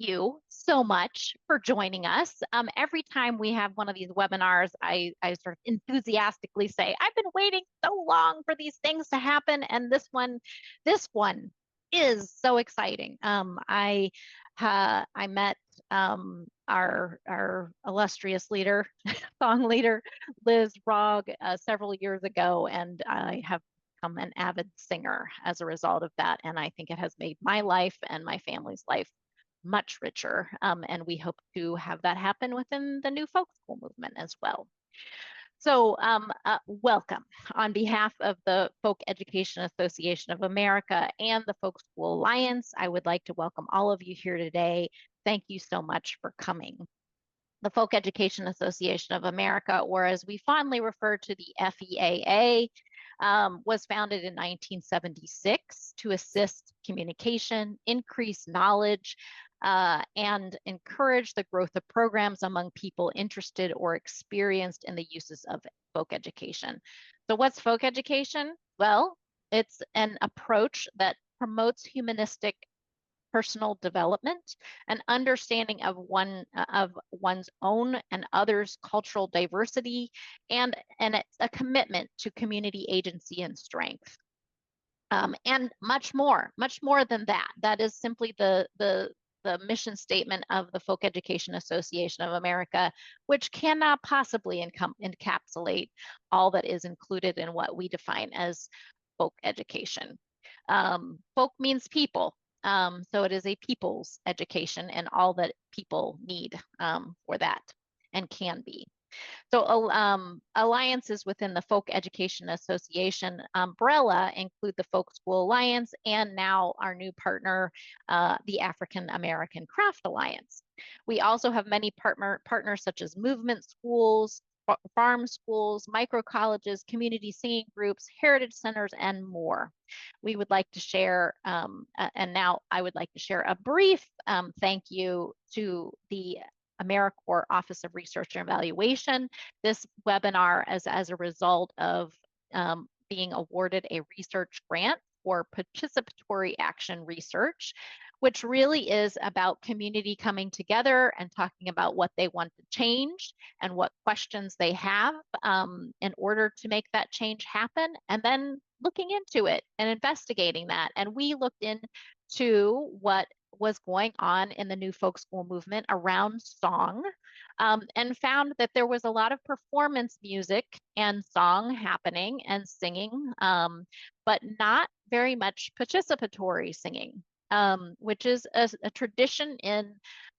you so much for joining us. Every time we have one of these webinars, I sort of enthusiastically say, I've been waiting so long for these things to happen, and this one is so exciting. I met our illustrious leader, song leader, Liz Rog, several years ago, and I have become an avid singer as a result of that. And I think it has made my life and my family's life much richer. And we hope to have that happen within the new folk school movement as well. So welcome. On behalf of the Folk Education Association of America and the Folk School Alliance, I would like to welcome all of you here today. Thank you so much for coming. The Folk Education Association of America, or as we fondly refer to the FEAA, was founded in 1976 to assist communication, increase knowledge, and encourage the growth of programs among people interested or experienced in the uses of folk education. So what's folk education? Well, it's an approach that promotes humanistic personal development, an understanding of one's own and others' cultural diversity, and it's a commitment to community agency and strength. And much more than that. That is simply the mission statement of the Folk Education Association of America, which cannot possibly encapsulate all that is included in what we define as folk education. Folk means people. So it is a people's education and all that people need for that and can be. So alliances within the Folk Education Association umbrella include the Folk School Alliance and now our new partner, the African American Craft Alliance. We also have many partners such as movement schools, farm schools, micro colleges, community singing groups, heritage centers, and more. We would like to share, and now I would like to share a brief thank you to the AmeriCorps Office of Research and Evaluation. This webinar is as a result of being awarded a research grant for participatory action research, which really is about community coming together and talking about what they want to change and what questions they have in order to make that change happen, and then looking into it and investigating that. And we looked into what was going on in the new folk school movement around song, and found that there was a lot of performance music and song happening and singing, but not very much participatory singing, which is a tradition in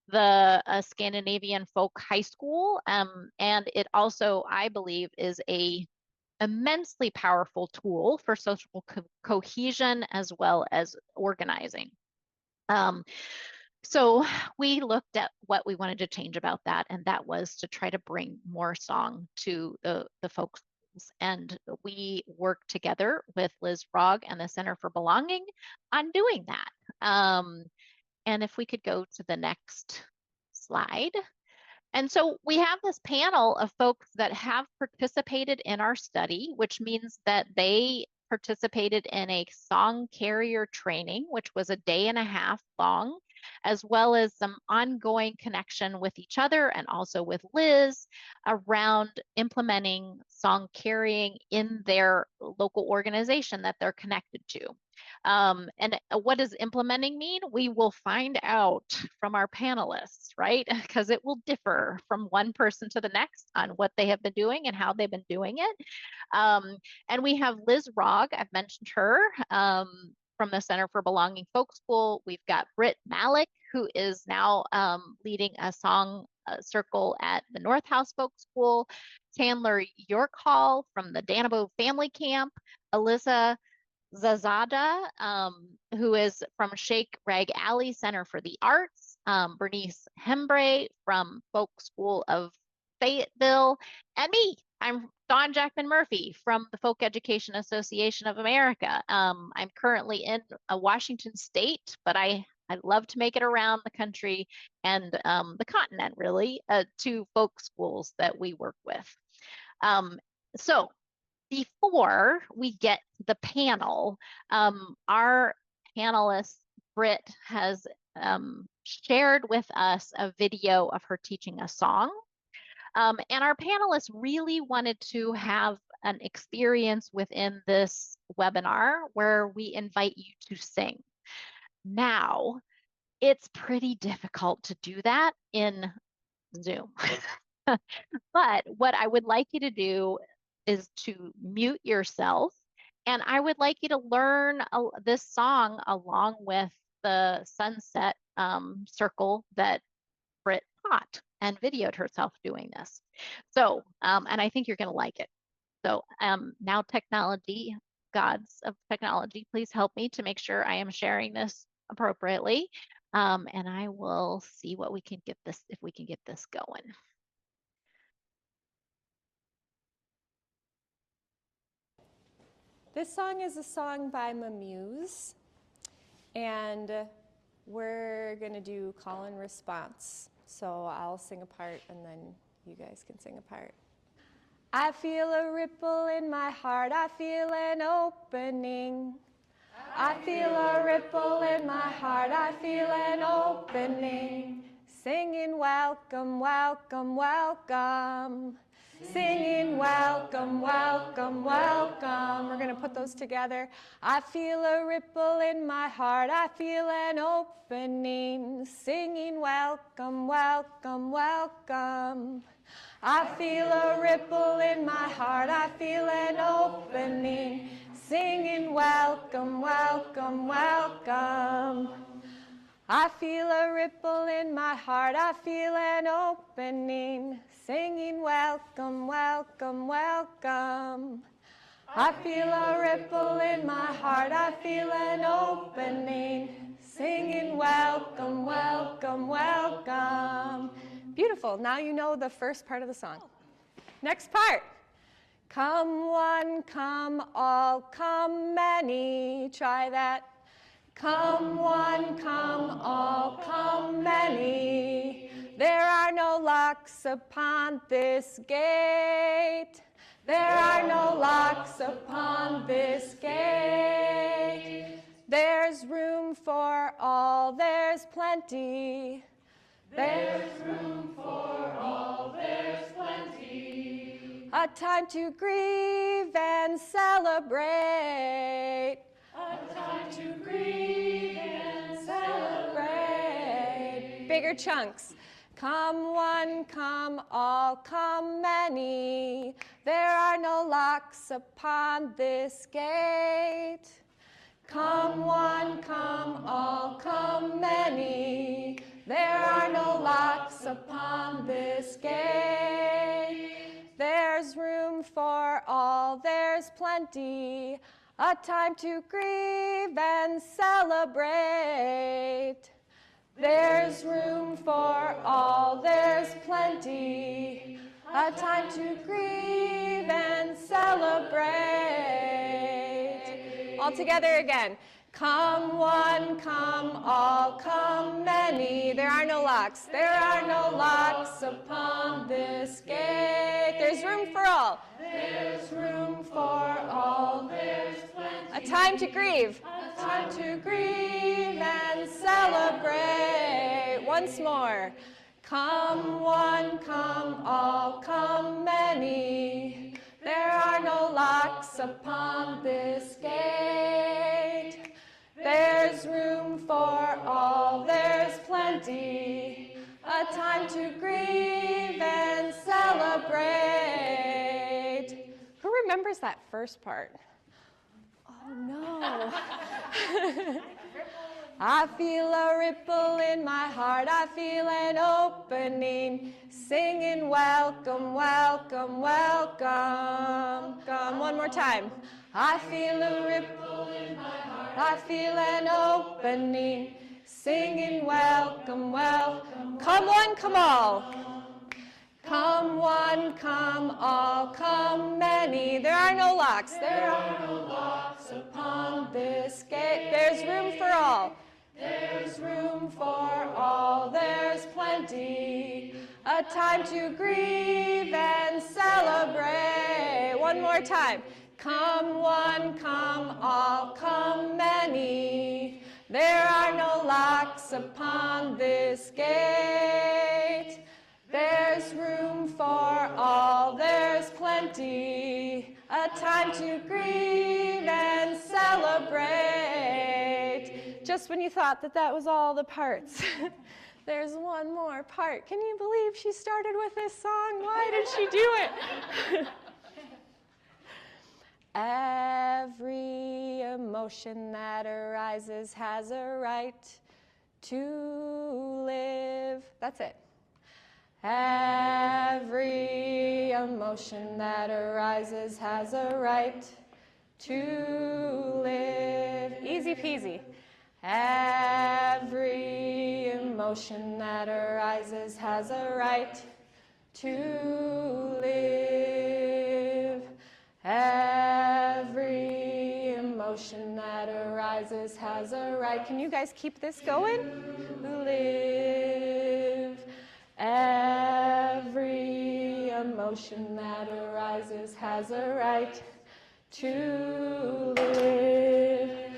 the Scandinavian folk high school. And it also, I believe, is a immensely powerful tool for social cohesion as well as organizing. So we looked at what we wanted to change about that, and that was to try to bring more song to the folk schools. And we worked together with Liz Rog and the Center for Belonging on doing that. And if we could go to the next slide. And so we have this panel of folks that have participated in our study, which means that they participated in a Song Carrier training, which was a day and a half long, as well as some ongoing connection with each other and also with Liz around implementing song carrying in their local organization that they're connected to. And what does implementing mean? We will find out from our panelists, right? Because it will differ from one person to the next on what they have been doing and how they've been doing it. And we have Liz Rog, I've mentioned her, from the Center for Belonging Folk School. We've got Britt Malik, who is now leading a song circle at the North House Folk School, Chandler Yorkhall from the Danabo Family Camp, Alyssa Zazada, who is from Shake Rag Alley Center for the Arts, Bernice Hembre from Folk School of Fayetteville, and me. I'm Dawn Jackman Murphy from the Folk Education Association of America. I'm currently in Washington State, but I love to make it around the country and the continent, really, to folk schools that we work with. So before we get to the panel, our panelist, Britt, has shared with us a video of her teaching a song. And our panelists really wanted to have an experience within this webinar where we invite you to sing. Now, it's pretty difficult to do that in Zoom. But what I would like you to do is to mute yourself, and I would like you to learn this song along with the sunset circle that Britt taught and videoed herself doing this. So, and I think you're going to like it. So now technology, gods of technology, please help me to make sure I am sharing this appropriately. And I will see what we can get this, if we can get this going. This song is a song by Muse, and we're going to do call and response. So I'll sing a part and then you guys can sing a part. I feel a ripple in my heart, I feel an opening. I feel a ripple in my heart, I feel an opening. Singing welcome, welcome, welcome. Singing welcome, welcome, welcome. We're going to put those together. I feel a ripple in my heart, I feel an opening. Singing welcome, welcome, welcome. I feel a ripple in my heart, I feel an opening. Singing welcome, welcome, welcome. I feel a ripple in my heart, I feel an opening. Singing welcome, welcome, welcome. I feel a ripple in my heart, I feel an opening. Singing welcome, welcome, welcome. Beautiful. Now you know the first part of the song. Next part. Come one, come all, come many. Try that. Come one, come all, come many. There are no locks upon this gate. There are no locks upon this gate. There's room for all, there's plenty. There's room for all, there's plenty. A time to grieve and celebrate. A time to grieve and celebrate. Bigger chunks. Come one, come all, come many. There are no locks upon this gate. Come one, come all, come many. There are no locks upon this gate. There's room for all, there's plenty. A time to grieve and celebrate. There's room for all, there's plenty. A time to grieve and celebrate. All together again. Come one, come all, come many. There are no locks. There are no locks upon this gate. There's room for all. There's room for all. There's plenty. A time to grieve. A time to grieve and celebrate. Once more. Come one, come all, come many. There are no locks upon this gate. There's room for all, there's plenty. A time to grieve and celebrate. Who remembers that first part? Oh no. I feel a ripple in my heart, I feel an opening. Singing welcome, welcome, welcome. Come one more time. I feel a ripple in my heart, I feel an opening. Singing welcome, welcome. Come one, come all. Come one, come all, come many. There are no locks. There are no locks upon this gate. There's room for all. There's room for all. There's plenty. A time to grieve and celebrate. One more time. Come one, come all, come many. There are no locks upon this gate. There's room for all, there's plenty, a time to grieve and celebrate. Just when you thought that that was all the parts, there's one more part. Can you believe she started with this song? Why did she do it? Every emotion that arises has a right to live. That's it. Every emotion that arises has a right to live. Easy peasy. Every emotion that arises has a right to live. Every emotion that arises has a right. Can you guys keep this going? Live. Every emotion that arises has a right to live.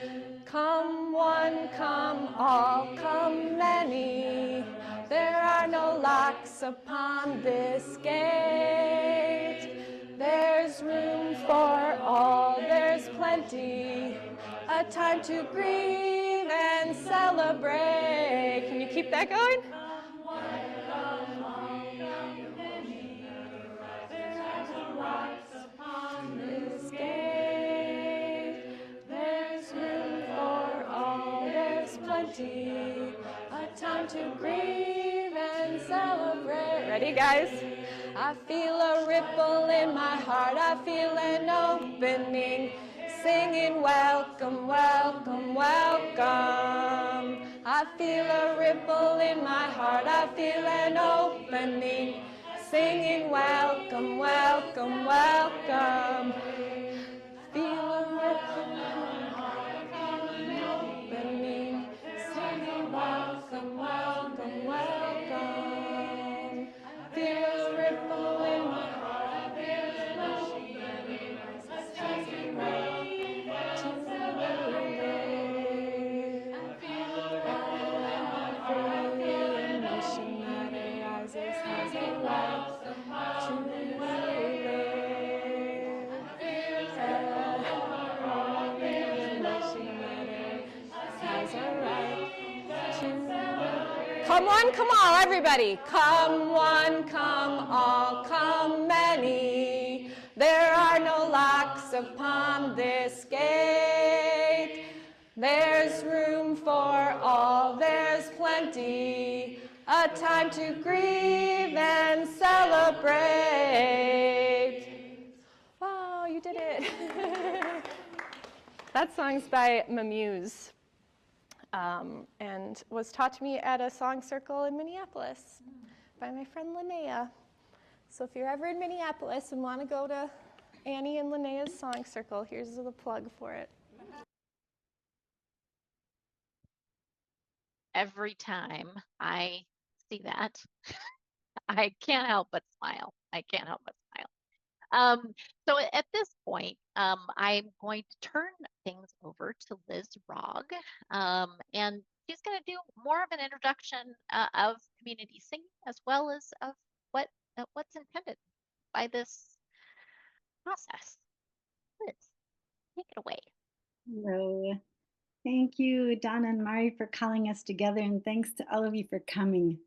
Come one, come all, come many. There are no locks upon this gate. There's room for all, there's plenty, a time to grieve and celebrate. Can you keep that going? This gate, there's room for all, there's plenty, a time to grieve and celebrate. Ready, guys? I feel a ripple in my heart, I feel an opening, singing welcome, welcome, welcome. I feel a ripple in my heart, I feel an opening, singing welcome, welcome, welcome. Feel a ripple in my heart, I feel an opening, singing welcome, welcome, welcome. Feel a ripple in my heart, I feel an opening, singing welcome, welcome, welcome. I feel a ripple in my heart, I feel an emotion that arises has a right to live. Come one, come all, everybody. Come one, come all, come many. There are no locks upon this gate. There's room for all, there's plenty, a time to grieve and celebrate. Wow, you did it. That song's by Mamuse. And was taught to me at a song circle in Minneapolis by my friend Linnea. So if you're ever in Minneapolis and want to go to Annie and Linnea's song circle, here's the plug for it. Every time I see that, I can't help but smile. I can't help but smile. So at this point, I'm going to turn things over to Liz Rog, and she's going to do more of an introduction of community singing as well as of what's intended by this process. Liz, take it away. Hello. Thank you, Donna and Mari, for calling us together, and thanks to all of you for coming.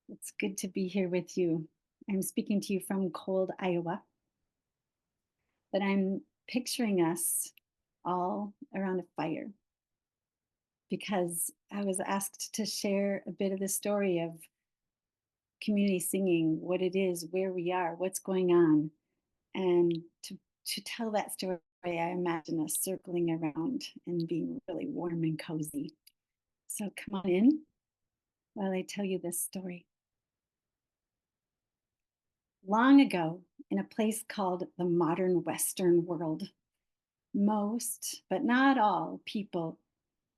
It's good to be here with you. I'm speaking to you from cold Iowa, but I'm picturing us all around a fire because I was asked to share a bit of the story of community singing, what it is, where we are, what's going on. And to tell that story, I imagine us circling around and being really warm and cozy. So come on in while I tell you this story. Long ago, in a place called the modern Western world, most, but not all, people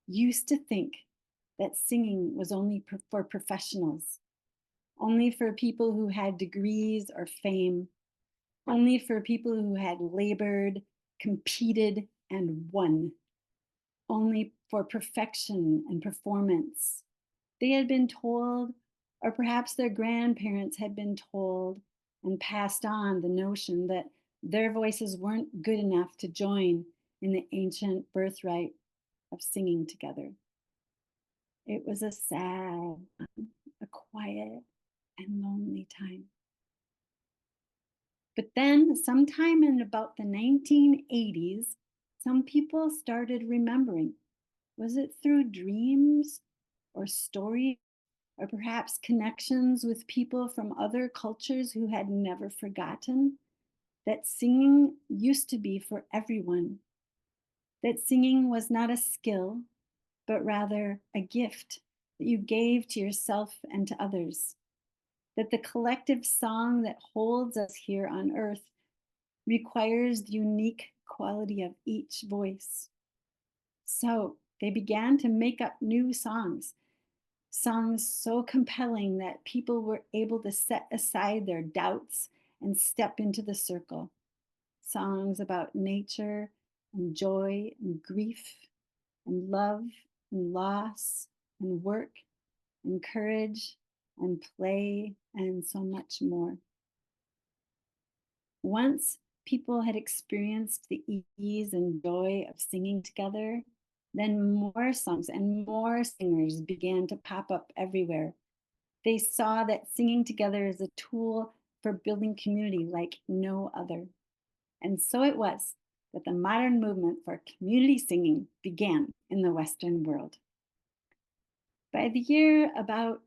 used to think that singing was only for professionals, only for people who had degrees or fame, only for people who had labored, competed, and won. only for perfection and performance. They had been told, or perhaps their grandparents had been told and passed on the notion that their voices weren't good enough to join in the ancient birthright of singing together. It was a sad, a quiet, and lonely time. But then, sometime in about the 1980s, some people started remembering. Was it through dreams or stories, or perhaps connections with people from other cultures who had never forgotten that singing used to be for everyone? That singing was not a skill, but rather a gift that you gave to yourself and to others. That the collective song that holds us here on earth requires the unique quality of each voice. So they began to make up new songs, songs so compelling that people were able to set aside their doubts and step into the circle. Songs about nature and joy and grief and love and loss and work and courage and play and so much more. Once people had experienced the ease and joy of singing together, then more songs and more singers began to pop up everywhere. They saw that singing together is a tool for building community like no other. And so it was that the modern movement for community singing began in the Western world. By the year about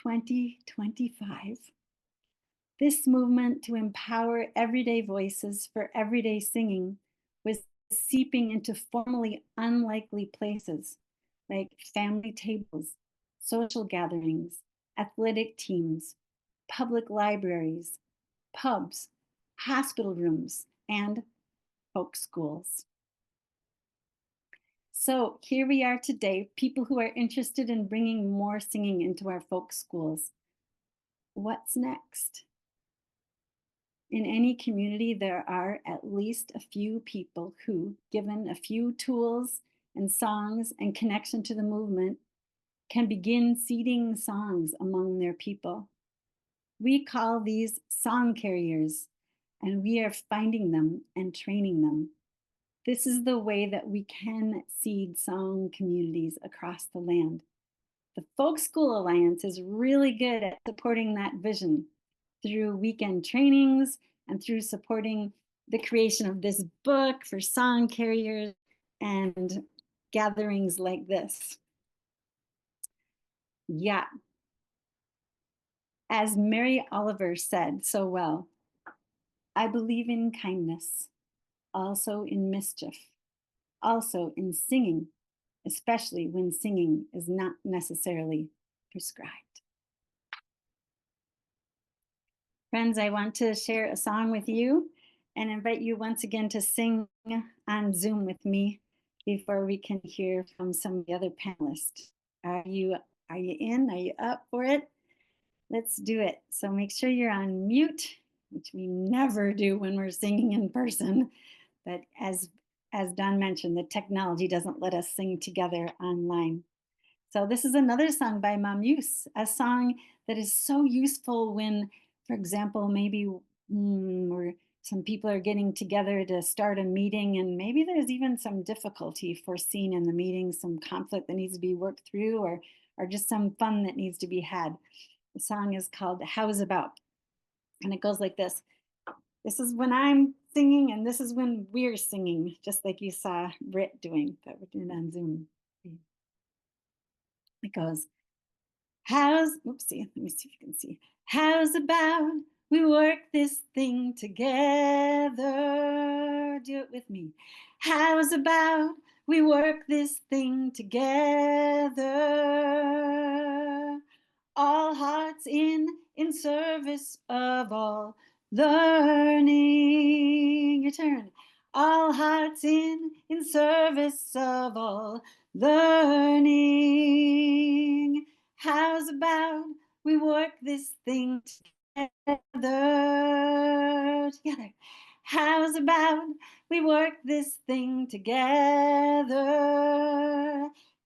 2025, this movement to empower everyday voices for everyday singing was seeping into formerly unlikely places like family tables, social gatherings, athletic teams, public libraries, pubs, hospital rooms, and folk schools. So here we are today, people who are interested in bringing more singing into our folk schools. What's next? In any community, there are at least a few people who, given a few tools and songs and connection to the movement, can begin seeding songs among their people. We call these song carriers, and we are finding them and training them. This is the way that we can seed song communities across the land. The Folk School Alliance is really good at supporting that vision through weekend trainings and through supporting the creation of this book for song carriers and gatherings like this. Yeah. As Mary Oliver said so well, I believe in kindness, also in mischief, also in singing, especially when singing is not necessarily prescribed. Friends, I want to share a song with you and invite you once again to sing on Zoom with me before we can hear from some of the other panelists. Are you in? Are you up for it? Let's do it. So make sure you're on mute, which we never do when we're singing in person. But as Don mentioned, the technology doesn't let us sing together online. So this is another song by Mamuse, a song that is so useful when, for example, maybe or some people are getting together to start a meeting and maybe there's even some difficulty foreseen in the meeting, some conflict that needs to be worked through or just some fun that needs to be had. The song is called How's About? And it goes like this. This is when I'm singing and this is when we're singing, just like you saw Britt doing, but we're doing it on Zoom. It goes, oopsie, let me see if you can see. How's about we work this thing together? Do it with me. How's about we work this thing together? All hearts in service of all learning. Your turn. All hearts in service of all learning. How's about we work this thing together? How's about we work this thing together?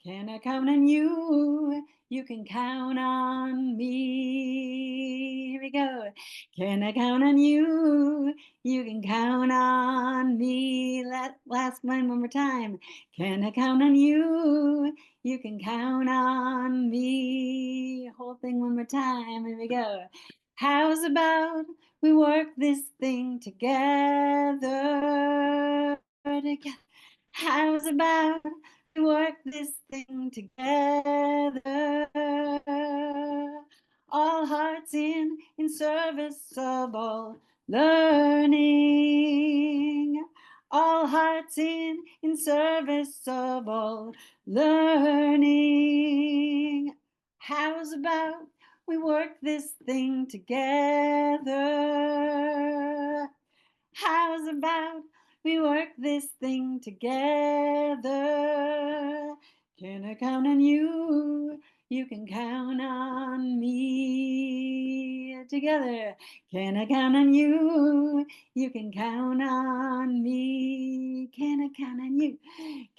Can I count on you? You can count on me. Here we go. Can I count on you? You can count on me. Last one more time. Can I count on you? You can count on me. Whole thing one more time. Here we go. How's about we work this thing together? How's about we work this thing together? All hearts in service of all learning. All hearts in service of all learning. How's about we work this thing together? How's about we work this thing together? Can I count on you? You can count on me. Together. Can I count on you? You can count on me. Can I count on you?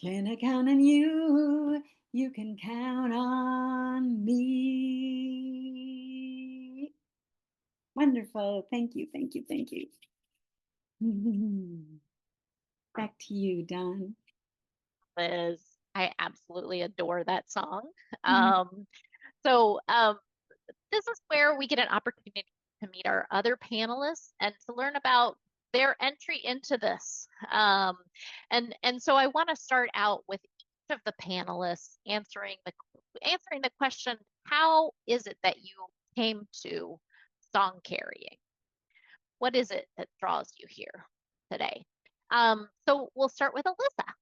Can I count on you? You can count on me. Wonderful. Thank you, thank you, thank you. Back to you, Dawn. Liz, I absolutely adore that song. Mhm. So this is where we get an opportunity to meet our other panelists and to learn about their entry into this. And so I want to start out with each of the panelists answering the question, how is it that you came to song carrying? What is it that draws you here today? So we'll start with Alyssa.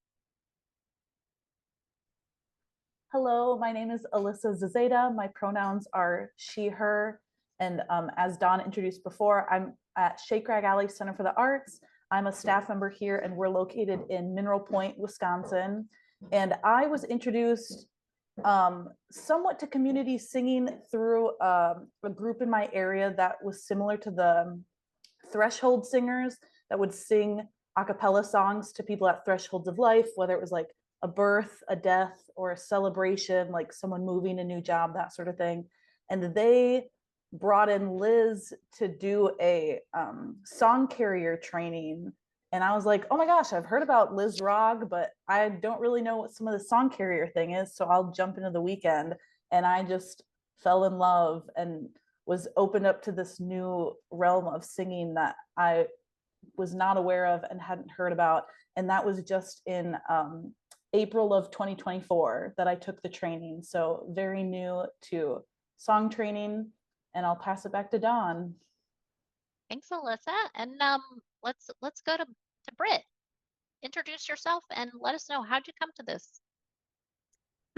Hello, my name is Alyssa Zazeda. My pronouns are she, her, and as Dawn introduced before, I'm at Shake Rag Alley Center for the Arts. I'm a staff member here, and we're located in Mineral Point, Wisconsin. And I was introduced somewhat to community singing through a group in my area that was similar to the Threshold singers that would sing a cappella songs to people at thresholds of life, whether it was like a birth, a death, or a celebration, like someone moving, a new job, that sort of thing. And they brought in Liz to do a song carrier training. And I was like, oh my gosh, I've heard about Liz Rog, but I don't really know what some of the song carrier thing is. So I'll jump into the weekend. And I just fell in love and was opened up to this new realm of singing that I was not aware of and hadn't heard about. And that was just in April of 2024 that I took the training. So very new to song training, and I'll pass it back to Dawn. Thanks, Alyssa. And let's go to Britt. Introduce yourself and let us know, how'd you come to this?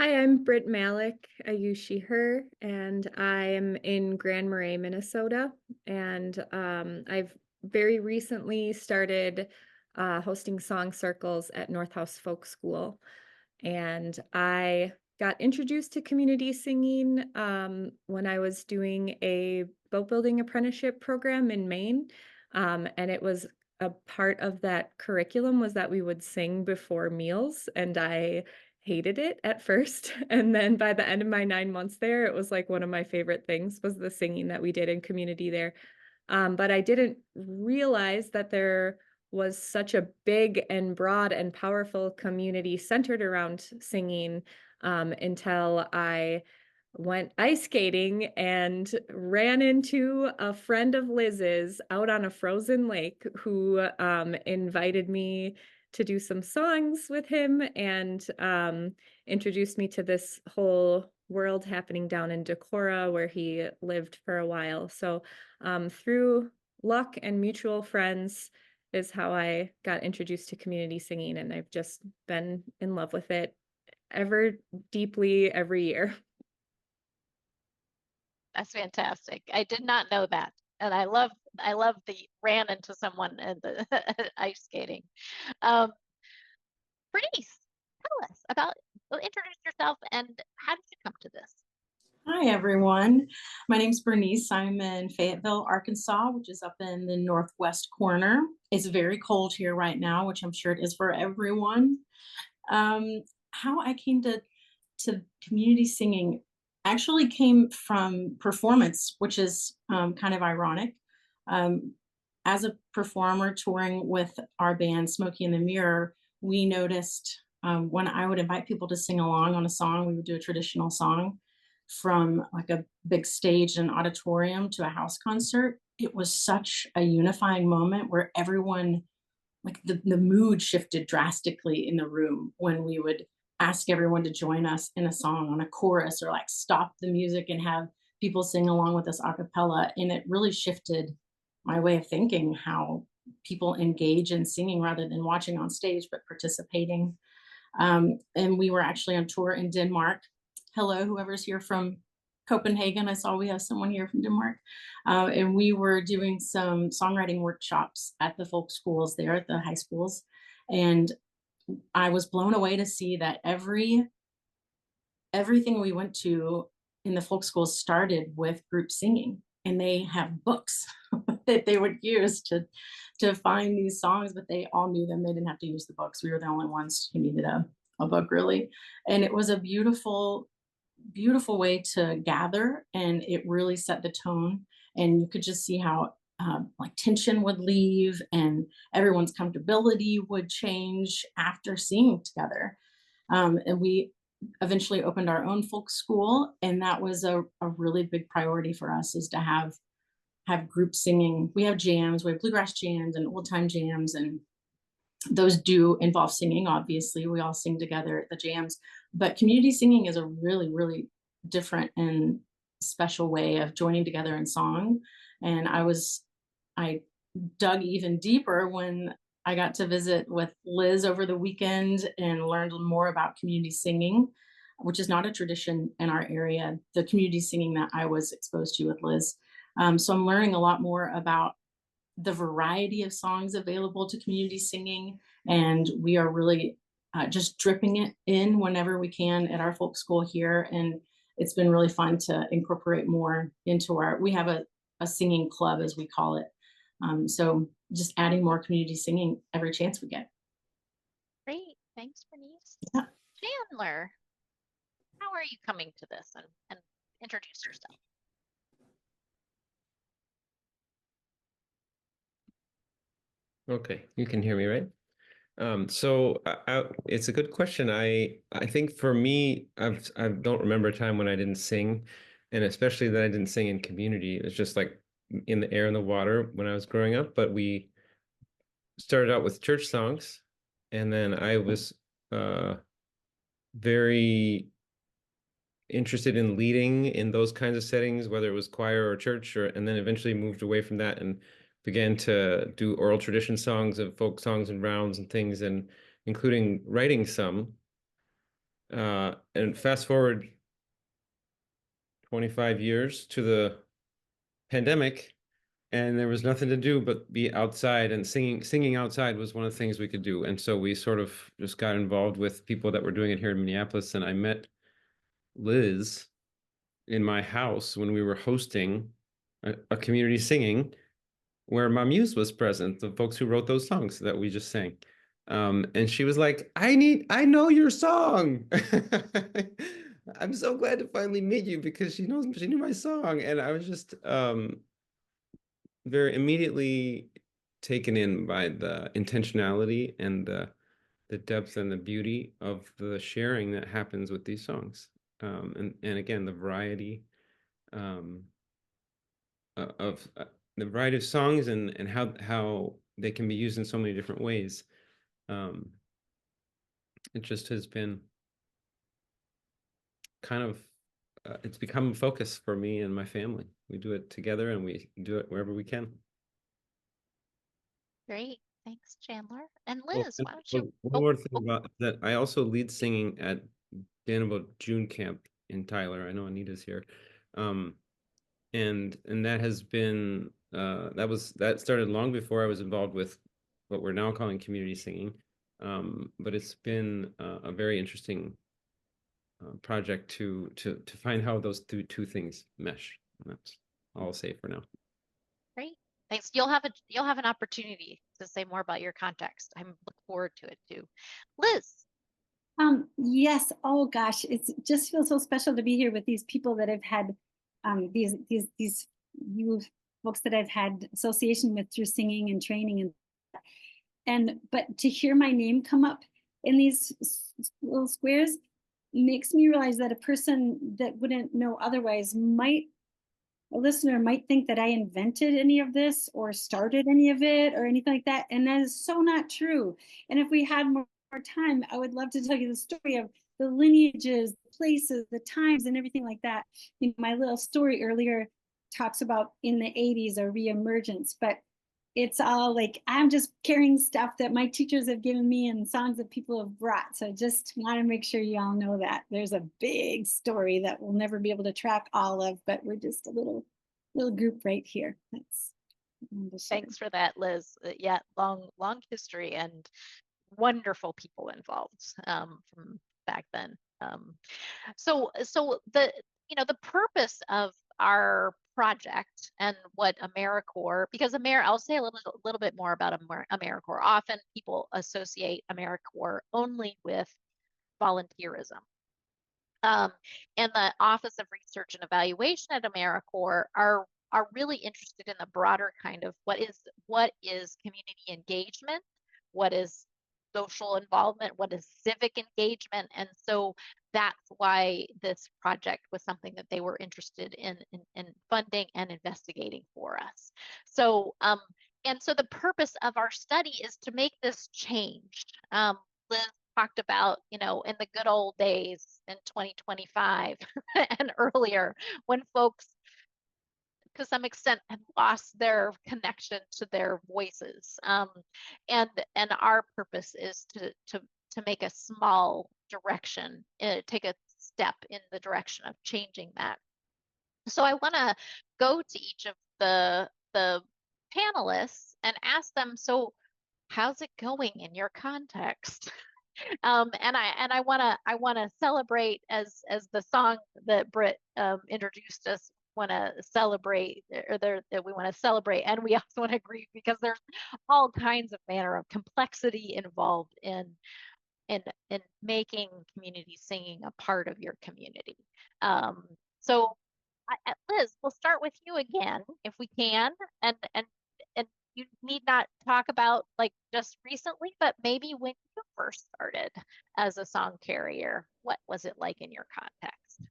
Hi, I'm Britt Malik. I use she, her, and I am in Grand Marais, Minnesota. And I've very recently started hosting song circles at North House Folk School. And I got introduced to community singing when I was doing a boat building apprenticeship program in Maine. And it was a part of that curriculum was that we would sing before meals, and I hated it at first. And then by the end of my 9 months there, it was like one of my favorite things was the singing that we did in community there. But I didn't realize that there was such a big and broad and powerful community centered around singing until I went ice skating and ran into a friend of Liz's out on a frozen lake who invited me to do some songs with him and introduced me to this whole world happening down in Decorah where he lived for a while. So through luck and mutual friends is how I got introduced to community singing, and I've just been in love with it ever deeply every year. That's fantastic. I did not know that. And I love the ran into someone in the ice skating. Bernice, tell us about, introduce yourself and how did you come to this? Hi, everyone. My name's Bernice. I'm in Fayetteville, Arkansas, which is up in the northwest corner. It's very cold here right now, which I'm sure it is for everyone. How I came to community singing actually came from performance, which is kind of ironic. Um, as a performer touring with our band, Smokey and the Mirror, we noticed when I would invite people to sing along on a song, we would do a traditional song from like a big stage and auditorium to a house concert. It was such a unifying moment where everyone, like the mood shifted drastically in the room when we would ask everyone to join us in a song on a chorus, or like stop the music and have people sing along with us a cappella. And it really shifted my way of thinking how people engage in singing rather than watching on stage, but participating. And we were actually on tour in Denmark. Hello, whoever's here from Copenhagen. I saw we have someone here from Denmark. And we were doing some songwriting workshops at the folk schools there, at the high schools. And I was blown away to see that everything we went to in the folk schools started with group singing. And they have books that they would use to find these songs, but they all knew them. They didn't have to use the books. We were the only ones who needed a book, really. And it was a beautiful, beautiful way to gather, and it really set the tone. And you could just see how like tension would leave and everyone's comfortability would change after singing together. And we eventually opened our own folk school, and that was a really big priority for us, is to have group singing. We have jams, we have bluegrass jams and old time jams, and those do involve singing. Obviously, we all sing together at the jams, but community singing is a really, really different and special way of joining together in song. And I dug even deeper when I got to visit with Liz over the weekend and learned more about community singing, which is not a tradition in our area, the community singing that I was exposed to with Liz. So I'm learning a lot more about the variety of songs available to community singing. And we are really just dripping it in whenever we can at our folk school here. And it's been really fun to incorporate more into we have a singing club, as we call it. So just adding more community singing every chance we get. Great. Thanks, Bernice. Yeah. Chandler, how are you coming to this, and introduce yourself? Okay, you can hear me, right? So it's a good question. I think for me, I don't remember a time when I didn't sing, and especially that I didn't sing in community. It was just like in the air and the water when I was growing up. But we started out with church songs, and then I was very interested in leading in those kinds of settings, whether it was choir or church, and then eventually moved away from that and began to do oral tradition songs and folk songs and rounds and things, and including writing some. And fast forward 25 years to the pandemic, and there was nothing to do but be outside, and singing outside was one of the things we could do. And so we sort of just got involved with people that were doing it here in Minneapolis, and I met Liz in my house when we were hosting a community singing where my muse was present, the folks who wrote those songs that we just sang. And she was like, I know your song. I'm so glad to finally meet you, because she knew my song. And I was just very immediately taken in by the intentionality and the depth and the beauty of the sharing that happens with these songs. And again, the variety of the variety of songs and how they can be used in so many different ways. It just has been kind of it's become a focus for me and my family. We do it together, and we do it wherever we can. Great. Thanks, Chandler. And Oh, Liz, and why don't you? one more thing about that, I also lead singing at Danville June Camp in Tyler. I know Anita's here. And that has been that started long before I was involved with what we're now calling community singing. But it's been a very interesting project to find how those two things mesh. And that's all I'll say for now. Great. Thanks. You'll have an opportunity to say more about your context. I'm looking forward to it too. Liz. Yes. Oh gosh, it just feels so special to be here with these people that I've had, these you folks that I've had association with through singing and training, but to hear my name come up in these little squares makes me realize that a person that wouldn't know otherwise a listener might think that I invented any of this or started any of it or anything like that. And that is so not true. And if we had more time, I would love to tell you the story of the lineages, the places, the times, and everything like that. You know, my little story earlier talks about in the 80s a reemergence, but it's all like I'm just carrying stuff that my teachers have given me and songs that people have brought. So I just want to make sure you all know that there's a big story that we'll never be able to track all of, but we're just a little group right here. Thanks for that, Liz. Yeah, long history and wonderful people involved from back then. So the purpose of our project and what AmeriCorps, because I'll say a little bit more about AmeriCorps. Often people associate AmeriCorps only with volunteerism. And the Office of Research and Evaluation at AmeriCorps are really interested in the broader kind of what is community engagement, what is social involvement, what is civic engagement. And so that's why this project was something that they were interested in funding and investigating for us. So and so the purpose of our study is to make this change. Liz talked about, in the good old days in 2025 and earlier, when folks to some extent have lost their connection to their voices. And our purpose is to make a small direction, take a step in the direction of changing that. So I want to go to each of the panelists and ask them, so how's it going in your context? And I want to celebrate as the song that Britt introduced us want to celebrate, or that we want to celebrate, and we also want to grieve, because there's all kinds of manner of complexity involved in making community singing a part of your community. So Liz, we'll start with you again if we can, and you need not talk about like just recently, but maybe when you first started as a song carrier, what was it like in your context?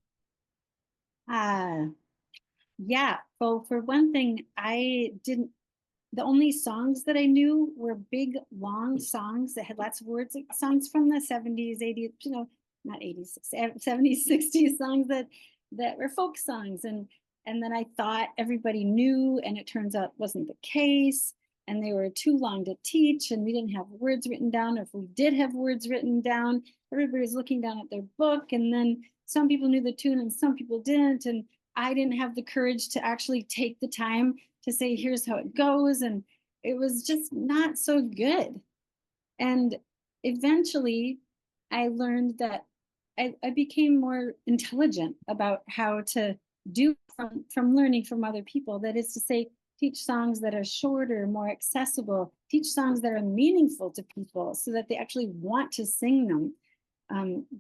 Yeah, well, for one thing, the only songs that I knew were big, long songs that had lots of words, like songs from the 70s, 80s, not 80s, 70s, 60s songs that were folk songs. And then I thought everybody knew, and it turns out wasn't the case. And they were too long to teach, and we didn't have words written down. Or if we did have words written down, everybody was looking down at their book. And then some people knew the tune and some people didn't. And I didn't have the courage to actually take the time to say, here's how it goes. And it was just not so good. And eventually I learned that I became more intelligent about how to do from learning from other people. That is to say, teach songs that are shorter, more accessible, teach songs that are meaningful to people so that they actually want to sing them.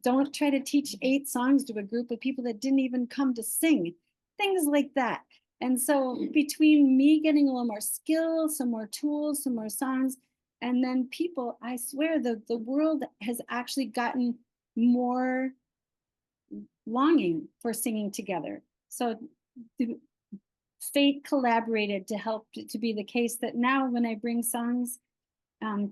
Don't try to teach 8 songs to a group of people that didn't even come to sing, things like that. And so between me getting a little more skill, some more tools, some more songs, and then people, I swear the world has actually gotten more longing for singing together. So fate collaborated to help it to be the case that now when I bring songs,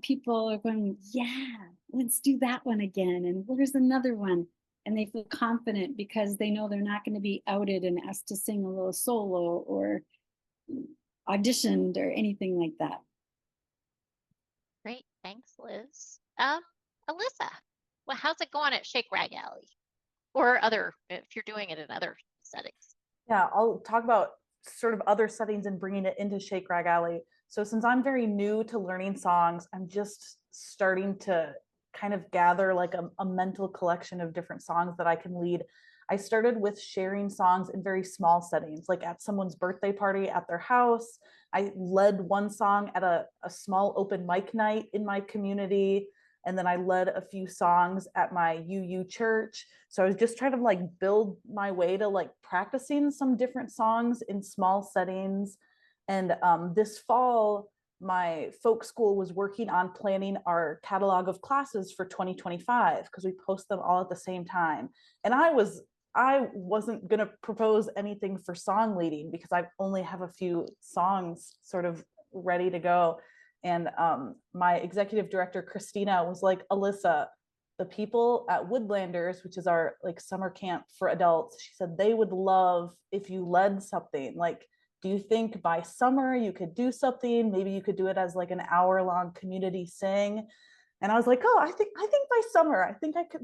people are going, yeah, let's do that one again. And where's another one? And they feel confident because they know they're not going to be outed and asked to sing a little solo or auditioned or anything like that. Great, thanks, Liz. Alyssa, well, how's it going at Shake Rag Alley, or if you're doing it in other settings? Yeah, I'll talk about sort of other settings and bringing it into Shake Rag Alley. So since I'm very new to learning songs, I'm just starting to kind of gather like a mental collection of different songs that I can lead, I started with sharing songs in very small settings, like at someone's birthday party at their house. I led one song at a small open mic night in my community. And then I led a few songs at my UU church. So I was just trying to like build my way to like practicing some different songs in small settings. And this fall, my folk school was working on planning our catalog of classes for 2025 because we post them all at the same time. And I wasn't going to propose anything for song leading because I only have a few songs sort of ready to go. And my executive director, Christina, was like, Alyssa, the people at Woodlanders, which is our like summer camp for adults, she said they would love if you led something. Like, do you think by summer you could do something? Maybe you could do it as like an hour-long community sing. And I was like, oh, I think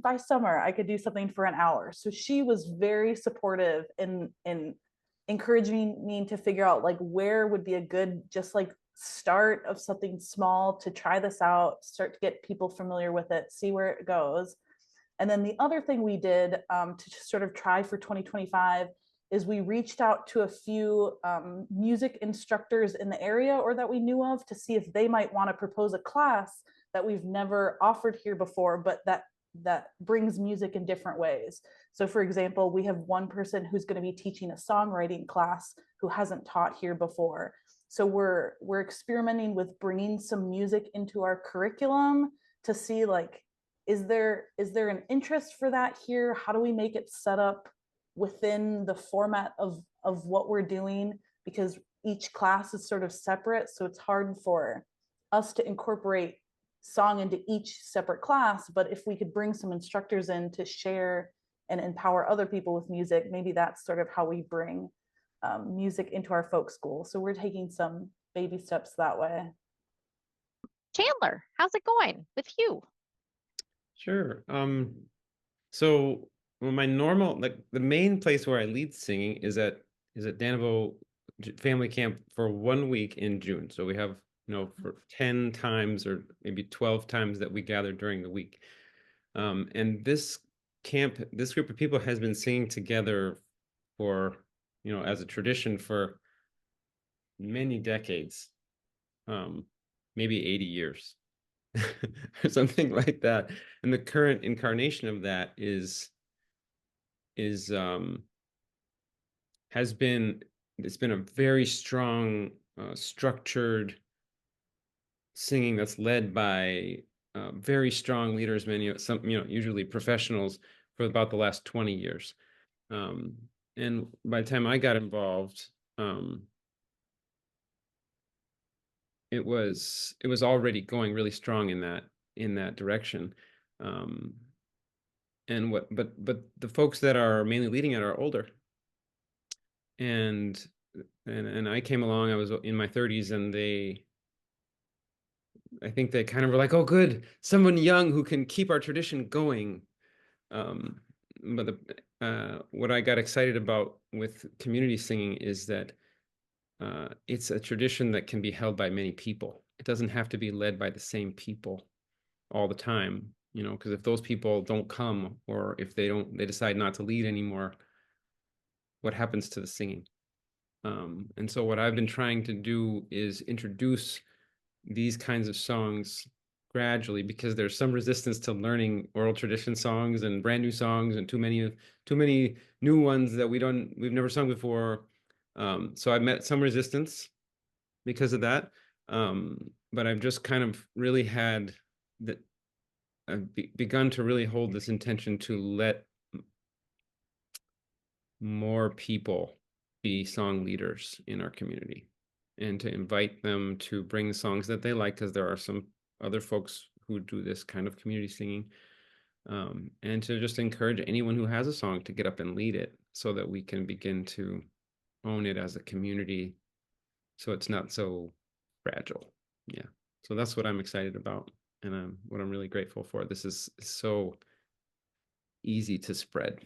by summer I could do something for an hour. So she was very supportive in encouraging me to figure out like where would be a good just like start of something small to try this out, start to get people familiar with it, see where it goes. And then the other thing we did to just sort of try for 2025 is we reached out to a few music instructors in the area or that we knew of to see if they might want to propose a class that we've never offered here before, but that brings music in different ways. So for example, we have one person who's going to be teaching a songwriting class who hasn't taught here before. So we're experimenting with bringing some music into our curriculum to see like, is there an interest for that here? How do we make it set up within the format of what we're doing? Because each class is sort of separate, so it's hard for us to incorporate song into each separate class. But if we could bring some instructors in to share and empower other people with music, maybe that's sort of how we bring music into our folk school. So we're taking some baby steps that way. Chandler, how's it going with you? Sure. So well, my normal, like the main place where I lead singing is at Danville Family Camp for 1 week in June. So we have, for 10 times or maybe 12 times that we gather during the week. And this group of people has been singing together for, as a tradition for many decades, maybe 80 years. Or something like that. And the current incarnation of that has been a very strong structured singing that's led by very strong leaders, many usually professionals, for about the last 20 years. And by the time I got involved, it was already going really strong in that direction. And but the folks that are mainly leading it are older. And I came along, I was in my 30s, and I think they kind of were like, oh, good, someone young who can keep our tradition going. But what I got excited about with community singing is that it's a tradition that can be held by many people. It doesn't have to be led by the same people all the time, because if those people don't come, or if they decide not to lead anymore, what happens to the singing? And so what I've been trying to do is introduce these kinds of songs gradually, because there's some resistance to learning oral tradition songs and brand new songs, and too many new ones that we've never sung before. So I've met some resistance because of that. But I've just kind of really had that. I've begun to really hold this intention to let more people be song leaders in our community, and to invite them to bring songs that they like, because there are some other folks who do this kind of community singing, and to just encourage anyone who has a song to get up and lead it, so that we can begin to own it as a community, so it's not so fragile. Yeah, so that's what I'm excited about, and what I'm really grateful for. This is so easy to spread.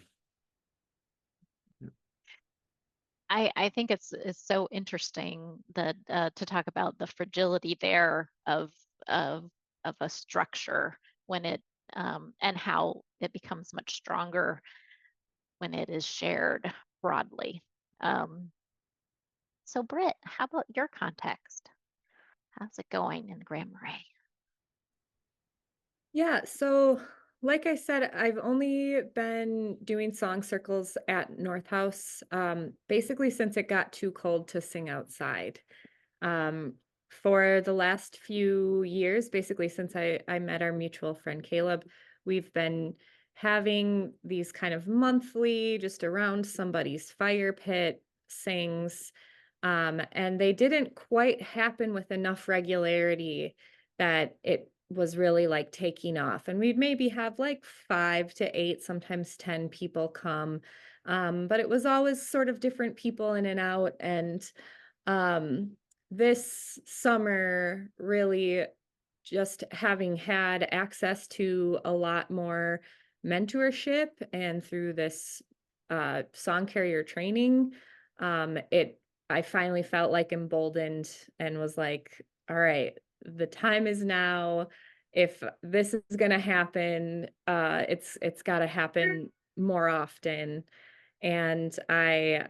I think it's so interesting that to talk about the fragility there of a structure when it and how it becomes much stronger when it is shared broadly. So Britt, how about your context? How's it going in Grand Marais? Yeah, so like I said, I've only been doing song circles at North House basically since it got too cold to sing outside. Um, for the last few years, basically since I met our mutual friend Caleb, we've been having these kind of monthly, just around somebody's fire pit sings. And they didn't quite happen with enough regularity that it was really like taking off. And we'd maybe have like 5 to 8, sometimes 10 people come. But it was always sort of different people in and out. And this summer, really just having had access to a lot more mentorship and through this song carrier training, I finally felt like emboldened and was like, all right, the time is now. If this is gonna happen, it's gotta happen more often. And I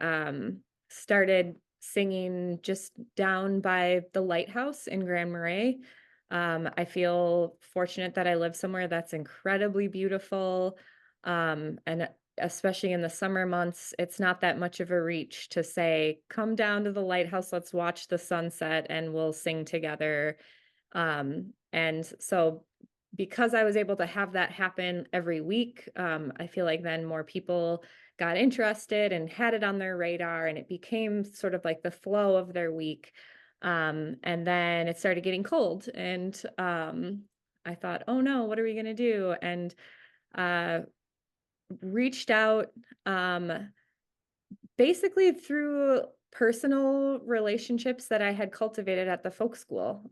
started singing just down by the lighthouse in Grand Marais. I feel fortunate that I live somewhere that's incredibly beautiful. And especially in the summer months, it's not that much of a reach to say, come down to the lighthouse, let's watch the sunset and we'll sing together. And so because I was able to have that happen every week, I feel like then more people got interested and had it on their radar, and it became sort of like the flow of their week. And then it started getting cold, and I thought, oh no, what are we gonna do? And uh, reached out basically through personal relationships that I had cultivated at the folk school.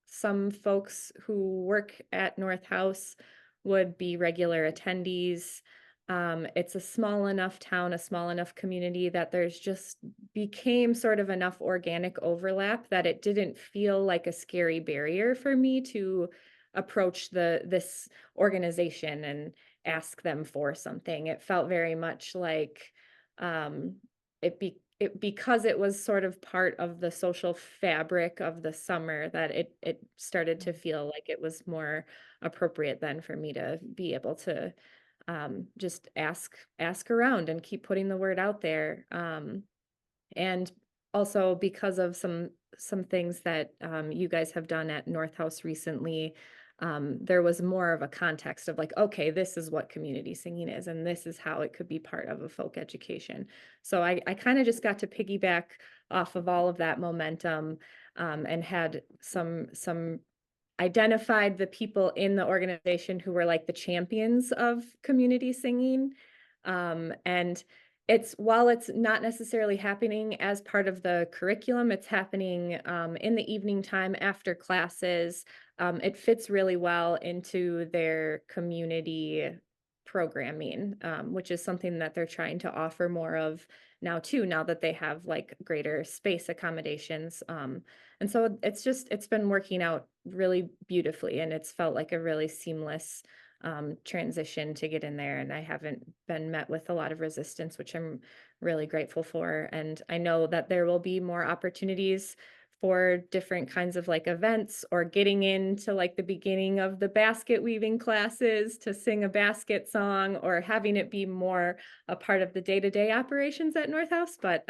Some folks who work at North House would be regular attendees. It's a small enough town, a small enough community that there's just became sort of enough organic overlap that it didn't feel like a scary barrier for me to approach this organization and ask them for something. It felt very much like um, because it was sort of part of the social fabric of the summer that it started to feel like it was more appropriate then for me to be able to just ask around and keep putting the word out there. And also because of some things that you guys have done at North House recently, there was more of a context of like, okay, this is what community singing is, and this is how it could be part of a folk education. So I kind of just got to piggyback off of all of that momentum, and had some identified the people in the organization who were like the champions of community singing. And while it's not necessarily happening as part of the curriculum, it's happening in the evening time after classes. It fits really well into their community programming, which is something that they're trying to offer more of now too, now that they have like greater space accommodations. And so it's been working out really beautifully, and it's felt like a really seamless transition to get in there. And I haven't been met with a lot of resistance, which I'm really grateful for. And I know that there will be more opportunities for different kinds of like events, or getting into like the beginning of the basket weaving classes to sing a basket song, or having it be more a part of the day-to-day operations at North House. But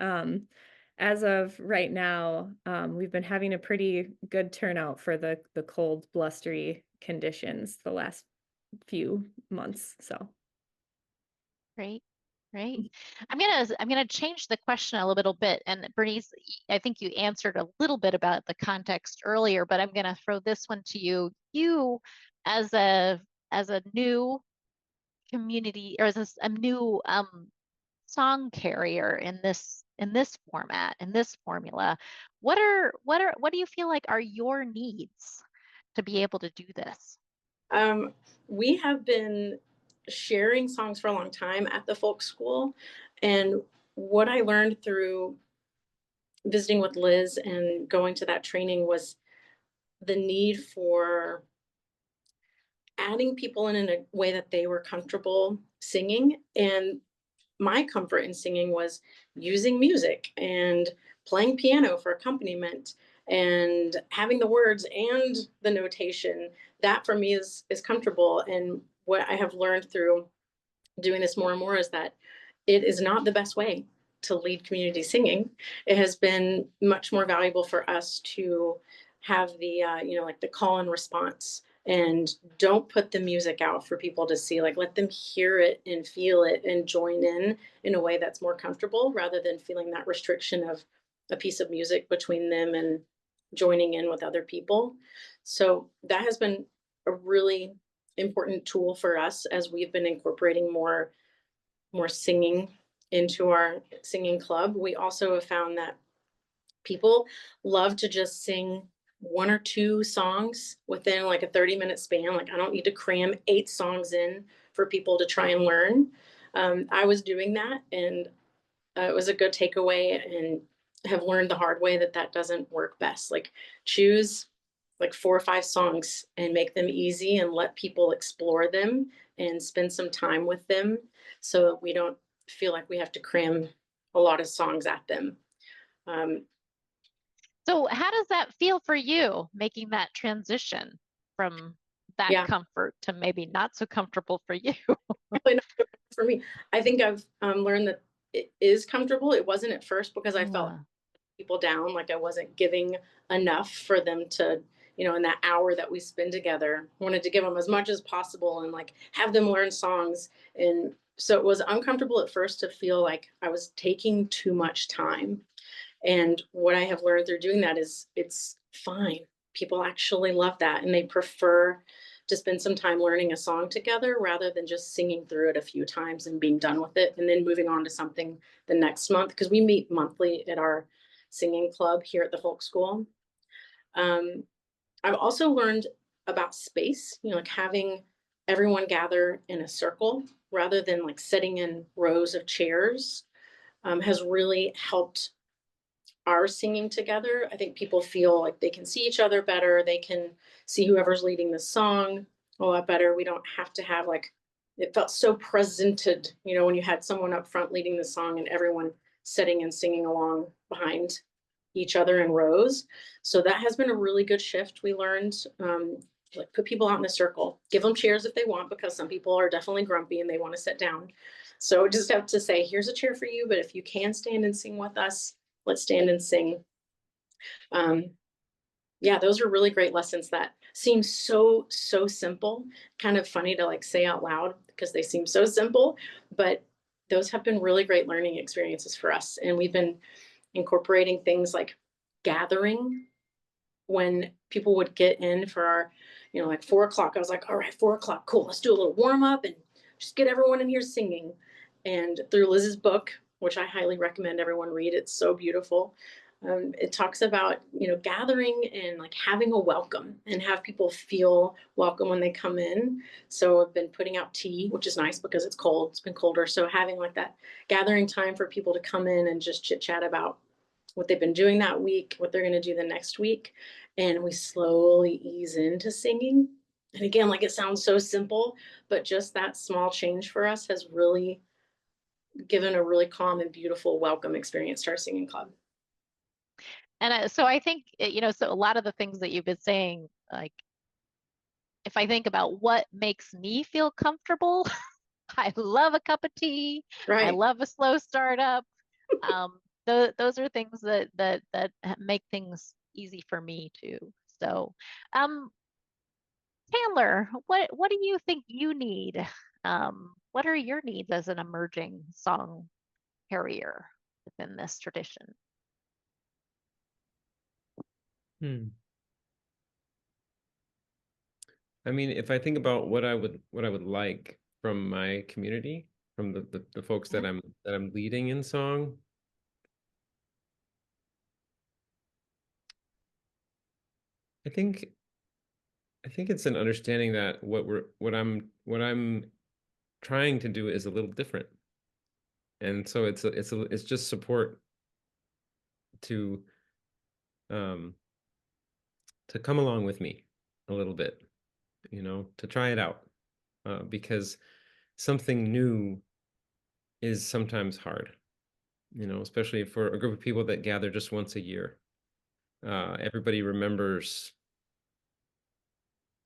as of right now, we've been having a pretty good turnout for the cold, blustery conditions the last few months. So Great, great. I'm gonna change the question a little bit. And Bernice, I think you answered a little bit about the context earlier, but I'm gonna throw this one to you. You, as a new community, or as a new song carrier in this format, in this formula, what do you feel like are your needs to be able to do this? We have been sharing songs for a long time at the folk school, and what I learned through visiting with Liz and going to that training was the need for adding people in a way that they were comfortable singing. And my comfort in singing was using music and playing piano for accompaniment and having the words and the notation. That for me is comfortable. And what I have learned through doing this more and more is that it is not the best way to lead community singing. It has been much more valuable for us to have the like the call and response, and don't put the music out for people to see. Like, let them hear it and feel it and join in a way that's more comfortable, rather than feeling that restriction of a piece of music between them and joining in with other people. So that has been a really important tool for us as we've been incorporating more singing into our singing club. We also have found that people love to just sing one or two songs within like a 30-minute span. Like, I don't need to cram 8 songs in for people to try and learn. I was doing that, and it was a good takeaway, and have learned the hard way that that doesn't work best. Like, choose like 4 or 5 songs and make them easy and let people explore them and spend some time with them, so that we don't feel like we have to cram a lot of songs at them. So how does that feel for you, making that transition from that Yeah. comfort to maybe not so comfortable for you? Really not good for me. I think I've learned that it is comfortable. It wasn't at first, because I felt people down, like I wasn't giving enough for them to, in that hour that we spend together, wanted to give them as much as possible and like have them learn songs. And so it was uncomfortable at first to feel like I was taking too much time. And what I have learned through doing that is it's fine. People actually love that, and they prefer to spend some time learning a song together rather than just singing through it a few times and being done with it and then moving on to something the next month, because we meet monthly at our singing club here at the folk school. I've also learned about space, like having everyone gather in a circle rather than like sitting in rows of chairs, has really helped our singing together. I think people feel like they can see each other better. They can see whoever's leading the song a lot better. We don't have to have like, it felt so presented, when you had someone up front leading the song and everyone sitting and singing along behind each other in rows. So that has been a really good shift. We learned, like, put people out in a circle, give them chairs if they want, because some people are definitely grumpy and they want to sit down. So just have to say, here's a chair for you, but if you can stand and sing with us, let's stand and sing. Yeah, those are really great lessons that seem so simple, kind of funny to like say out loud because they seem so simple, but those have been really great learning experiences for us. And we've been incorporating things like gathering when people would get in for our, like 4 o'clock. I was like, all right, 4 o'clock, cool. Let's do a little warm up and just get everyone in here singing. And through Liz's book, which I highly recommend everyone read, it's so beautiful. It talks about, gathering and like having a welcome and have people feel welcome when they come in. So I've been putting out tea, which is nice because it's cold. It's been colder. So having like that gathering time for people to come in and just chit chat about what they've been doing that week, what they're going to do the next week. And we slowly ease into singing. And again, like, it sounds so simple, but just that small change for us has really given a really calm and beautiful welcome experience to our singing club. And so I think, so a lot of the things that you've been saying, like, if I think about what makes me feel comfortable, I love a cup of tea. Right. I love a slow startup. Those are things that make things easy for me too. So, Chandler, what do you think you need? What are your needs as an emerging song carrier within this tradition? I mean, if I think about what I would like from my community, from the folks that I'm leading in song, I think it's an understanding that what I'm trying to do is a little different, and so it's just support to come along with me a little bit, you know, to try it out, because something new is sometimes hard, you know, especially for a group of people that gather just once a year. Everybody remembers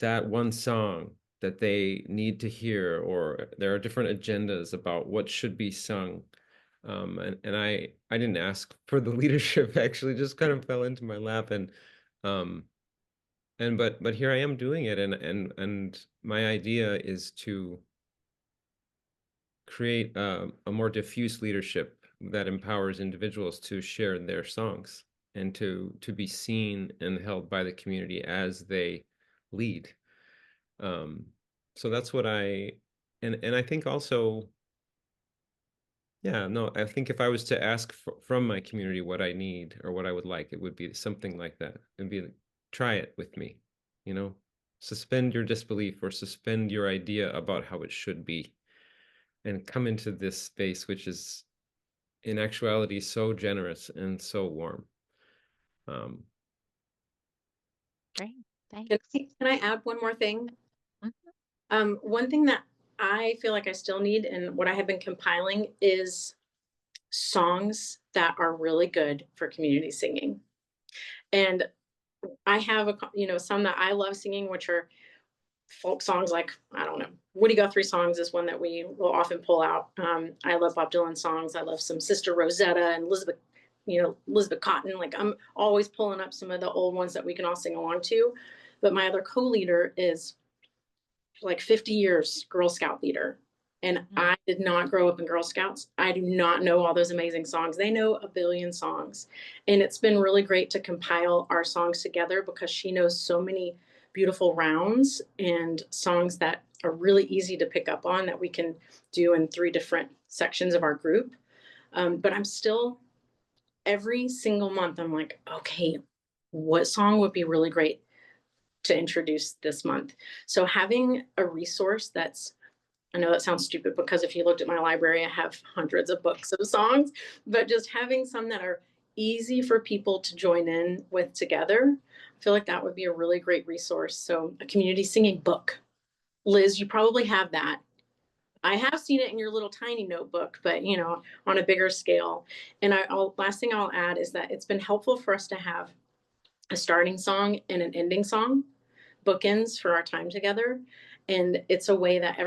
that one song that they need to hear, or there are different agendas about what should be sung. And I didn't ask for the leadership, actually, just kind of fell into my lap. Um, but here I am doing it, and my idea is to create a more diffuse leadership that empowers individuals to share their songs and to be seen and held by the community as they lead. Um, so that's what and I think also, yeah, no, I think if I was to ask from my community what I need or what I would like, it would be something like that. It'd be like, try it with me, you know, suspend your disbelief or suspend your idea about how it should be, and come into this space, which is in actuality so generous and so warm. Um, Great. Can Thanks. can I add one more thing? Mhm. One thing that I feel like I still need, and what I have been compiling, is songs that are really good for community singing. And I have some that I love singing, which are folk songs like, I don't know, Woody Guthrie songs is one that we will often pull out. I love Bob Dylan songs. I love some Sister Rosetta and Elizabeth Cotton. Like, I'm always pulling up some of the old ones that we can all sing along to. But my other co-leader is like 50 years Girl Scout leader. And I did not grow up in Girl Scouts. I do not know all those amazing songs. They know a billion songs. And it's been really great to compile our songs together, because she knows so many beautiful rounds and songs that are really easy to pick up on that we can do in 3 different sections of our group. But I'm still, every single month, I'm like, okay, what song would be really great to introduce this month? So having a resource that's, I know that sounds stupid, because if you looked at my library, I have hundreds of books of songs, but just having some that are easy for people to join in with together, I feel like that would be a really great resource. So a community singing book. Liz, you probably have that. I have seen it in your little tiny notebook, but on a bigger scale. And last thing I'll add is that it's been helpful for us to have a starting song and an ending song, bookends for our time together. And it's a way that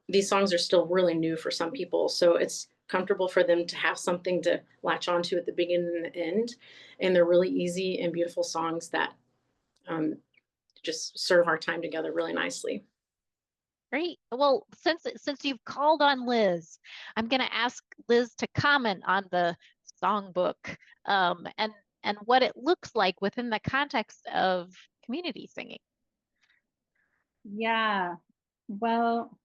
these songs are still really new for some people. So it's comfortable for them to have something to latch onto at the beginning and the end. And they're really easy and beautiful songs that just serve our time together really nicely. Great. Well, since you've called on Liz, I'm going to ask Liz to comment on the songbook, and what it looks like within the context of community singing. Yeah, well,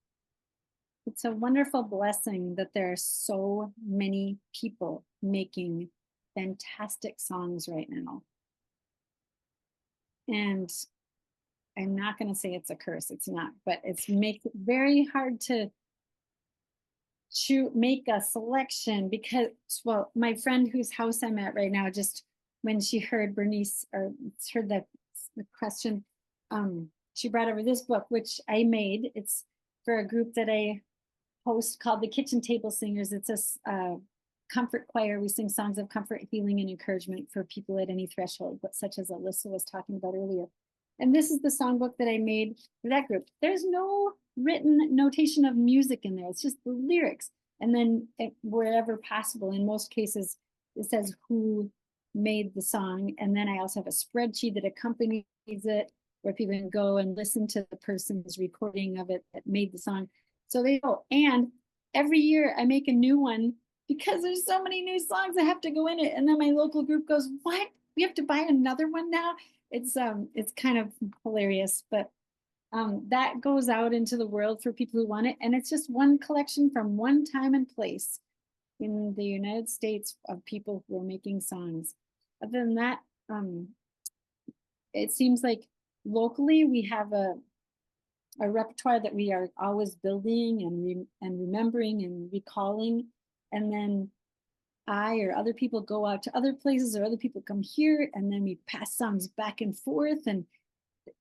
it's a wonderful blessing that there are so many people making fantastic songs right now. And I'm not going to say it's a curse, it's not, but it makes it very hard to make a selection, because, well, my friend whose house I'm at right now, just when she heard Bernice, or heard the question, she brought over this book, which I made. It's for a group that I host called the Kitchen Table Singers. It's a comfort choir. We sing songs of comfort, healing, and encouragement for people at any threshold, but such as Alyssa was talking about earlier. And this is the songbook that I made for that group. There's no written notation of music in there. It's just the lyrics. And then wherever possible, in most cases, it says who made the song. And then I also have a spreadsheet that accompanies it, where people can go and listen to the person's recording of it that made the song. So they go. And every year I make a new one, because there's so many new songs that have to go in it. And then my local group goes, what? We have to buy another one now? It's kind of hilarious, but that goes out into the world for people who want it. And it's just one collection from one time and place in the United States of people who are making songs. Other than that, it seems like locally we have a repertoire that we are always building and remembering and recalling. And then I or other people go out to other places, or other people come here, and then we pass songs back and forth. And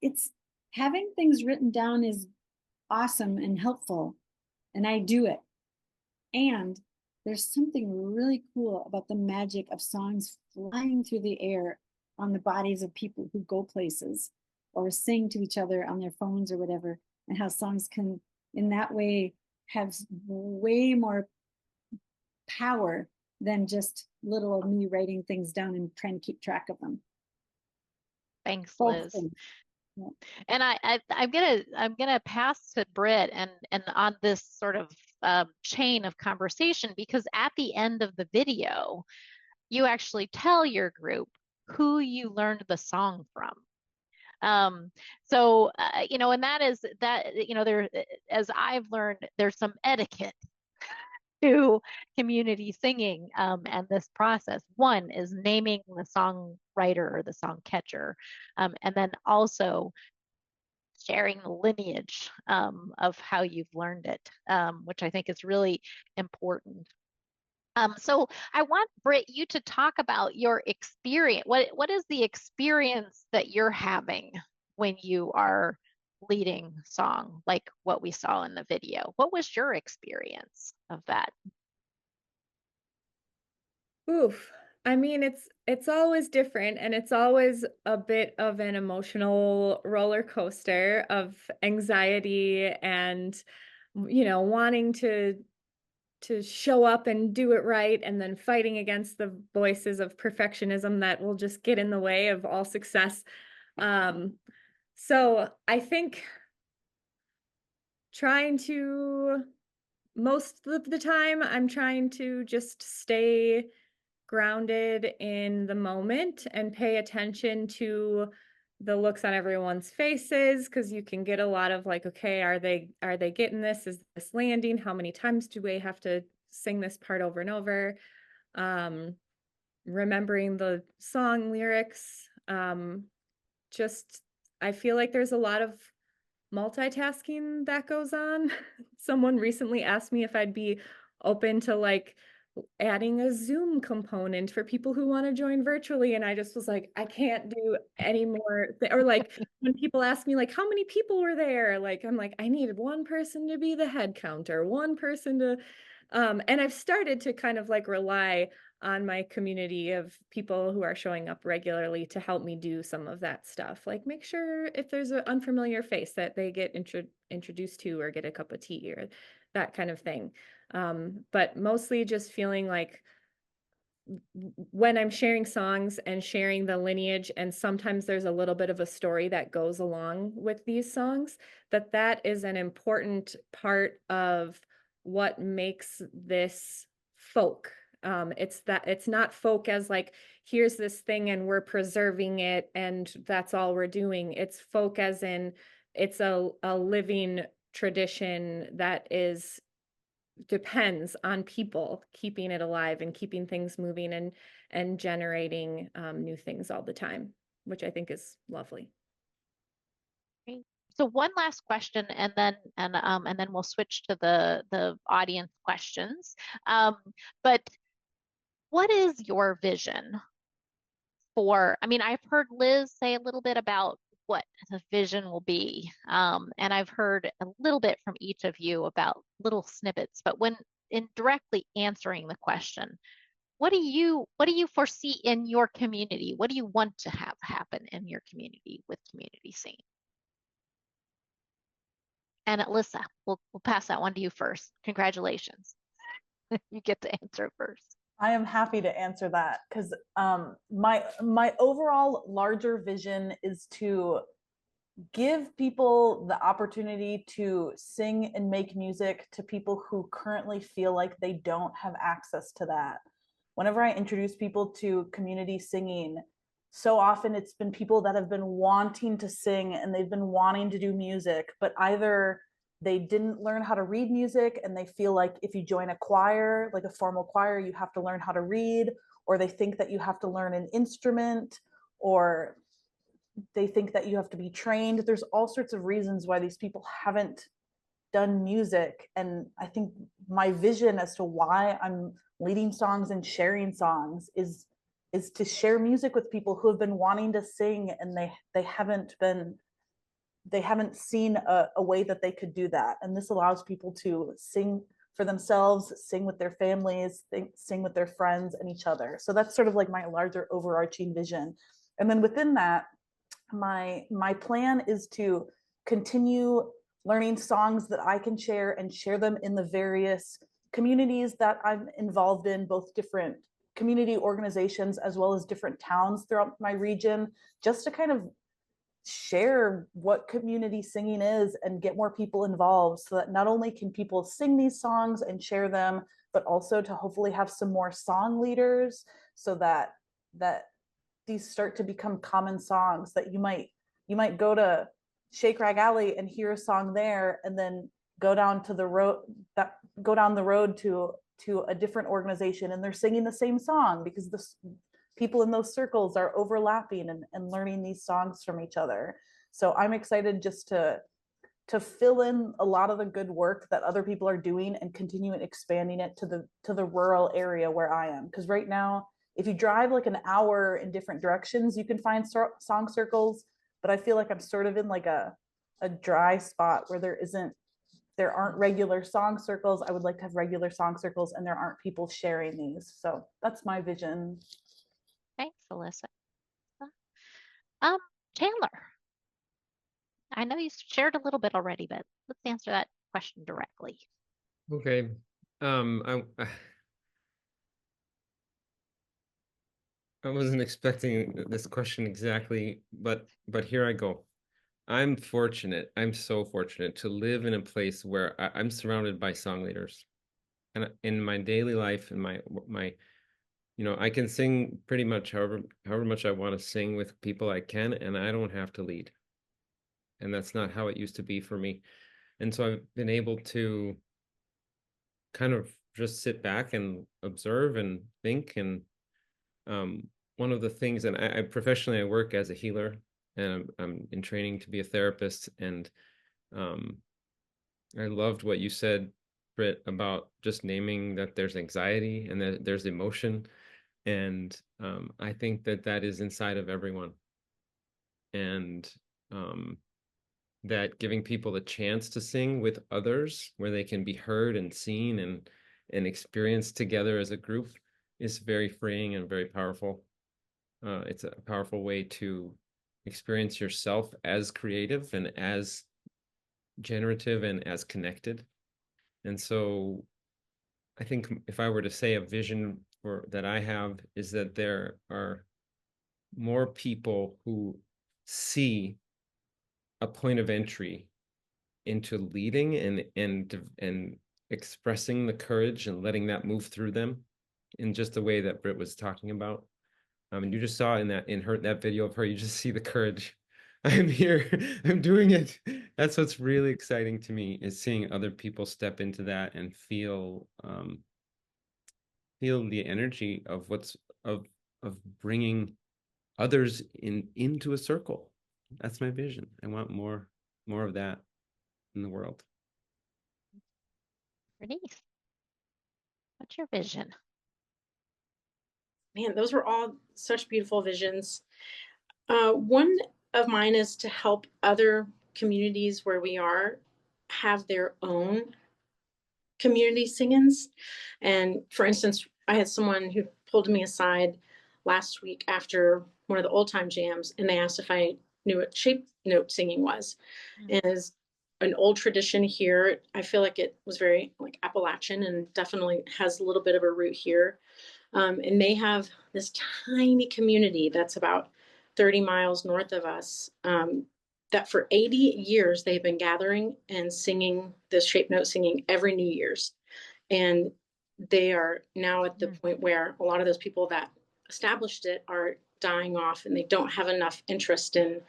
it's having things written down is awesome and helpful, and I do it. And there's something really cool about the magic of songs flying through the air on the bodies of people who go places or sing to each other on their phones or whatever, and how songs can, in that way, have way more power than just little old me writing things down and trying to keep track of them. Thanks, Both Liz. things. Yeah. And I'm gonna pass to Britt and on this sort of chain of conversation, because at the end of the video, you actually tell your group who you learned the song from. So you know, and that is that, you know, there, as I've learned, there's some etiquette to community singing and this process. One is naming the songwriter or the song catcher, and then also sharing the lineage of how you've learned it, which I think is really important. So I want, Britt, you to talk about your experience. What is the experience that you're having when you are leading song, like what we saw in the video? What was your experience of that? Oof. I mean, it's always different, and it's always a bit of an emotional roller coaster of anxiety and, you know, wanting to show up and do it right, and then fighting against the voices of perfectionism that will just get in the way of all success. So I think most of the time, I'm trying to just stay grounded in the moment and pay attention to the looks on everyone's faces, because you can get a lot of like, okay, are they getting this? Is this landing? How many times do we have to sing this part over and over? Remembering the song lyrics. Just, I feel like there's a lot of multitasking that goes on. Someone recently asked me if I'd be open to like adding a Zoom component for people who want to join virtually, and I just was like, I can't do any more. Or like when people ask me like, how many people were there? Like, I'm like, I needed one person to be the head counter, one person to, and I've started to kind of like rely on my community of people who are showing up regularly to help me do some of that stuff. Like make sure if there's an unfamiliar face that they get introduced to, or get a cup of tea, or that kind of thing. But mostly just feeling like when I'm sharing songs and sharing the lineage, and sometimes there's a little bit of a story that goes along with these songs, that is an important part of what makes this folk. It's not folk as like, here's this thing and we're preserving it and that's all we're doing. It's folk as in it's a living tradition that depends on people keeping it alive and keeping things moving and generating new things all the time, which I think is lovely. Great. So one last question, and then we'll switch to the audience questions. But what is your vision for? I mean, I've heard Liz say a little bit about what the vision will be, and I've heard a little bit from each of you about little snippets. But when in directly answering the question, what do you foresee in your community? What do you want to have happen in your community with community singing? And Alyssa, we'll pass that one to you first. Congratulations. You get to answer first. I am happy to answer that because my overall larger vision is to give people the opportunity to sing and make music to people who currently feel like they don't have access to that. Whenever I introduce people to community singing, so often it's been people that have been wanting to sing and they've been wanting to do music, but either they didn't learn how to read music and they feel like if you join a choir, like a formal choir, you have to learn how to read, or they think that you have to learn an instrument, or they think that you have to be trained. There's all sorts of reasons why these people haven't done music. And I think my vision as to why I'm leading songs and sharing songs is to share music with people who have been wanting to sing and they haven't been they haven't seen a way that they could do that. And this allows people to sing for themselves, sing with their families, sing with their friends and each other. So that's sort of like my larger overarching vision. And then within that, my plan is to continue learning songs that I can share and share them in the various communities that I'm involved in, both different community organizations as well as different towns throughout my region, just to kind of share what community singing is and get more people involved, so that not only can people sing these songs and share them, but also to hopefully have some more song leaders, so that these start to become common songs that you might go to Shake Rag Alley and hear a song there, and then go down the road to a different organization and they're singing the same song, because the people in those circles are overlapping and learning these songs from each other. So I'm excited just to fill in a lot of the good work that other people are doing and continue expanding it to the rural area where I am. Because right now, if you drive like an hour in different directions, you can find song circles, but I feel like I'm sort of in like a dry spot where there aren't regular song circles. I would like to have regular song circles, and there aren't people sharing these. So that's my vision. Thanks, Alyssa. Chandler, I know you shared a little bit already, but let's answer that question directly. Okay. I wasn't expecting this question exactly, but here I go. I'm fortunate. I'm so fortunate to live in a place where I'm surrounded by song leaders, and in my daily life, and my I can sing pretty much however much I want to sing with people I can, and I don't have to lead. And that's not how it used to be for me. And so I've been able to kind of just sit back and observe and think. And one of the things, and I professionally, I work as a healer, and I'm in training to be a therapist. And I loved what you said, Britt, about just naming that there's anxiety and that there's emotion. And I think that is inside of everyone. And that giving people the chance to sing with others, where they can be heard and seen and experienced together as a group, is very freeing and very powerful. It's a powerful way to experience yourself as creative and as generative and as connected. And so I think if I were to say a vision that I have, is that there are more people who see a point of entry into leading and expressing the courage and letting that move through them in just the way that Britt was talking about. And you just saw in that video of her, you just see the courage. I'm here, I'm doing it. That's what's really exciting to me, is seeing other people step into that and feel the energy of of bringing others into a circle. That's my vision. I want more of that in the world. Bernice, what's your vision? Man, those were all such beautiful visions. One of mine is to help other communities where we are have their own community sing-ins. And for instance, I had someone who pulled me aside last week after one of the old time jams, and they asked if I knew what shape note singing was. And as an old tradition here, I feel like it was very like Appalachian and definitely has a little bit of a root here. And they have this tiny community that's about 30 miles north of us, that for 80 years they've been gathering and singing this shape note singing every New Year's. And they are now at the point where a lot of those people that established it are dying off, and they don't have enough interest in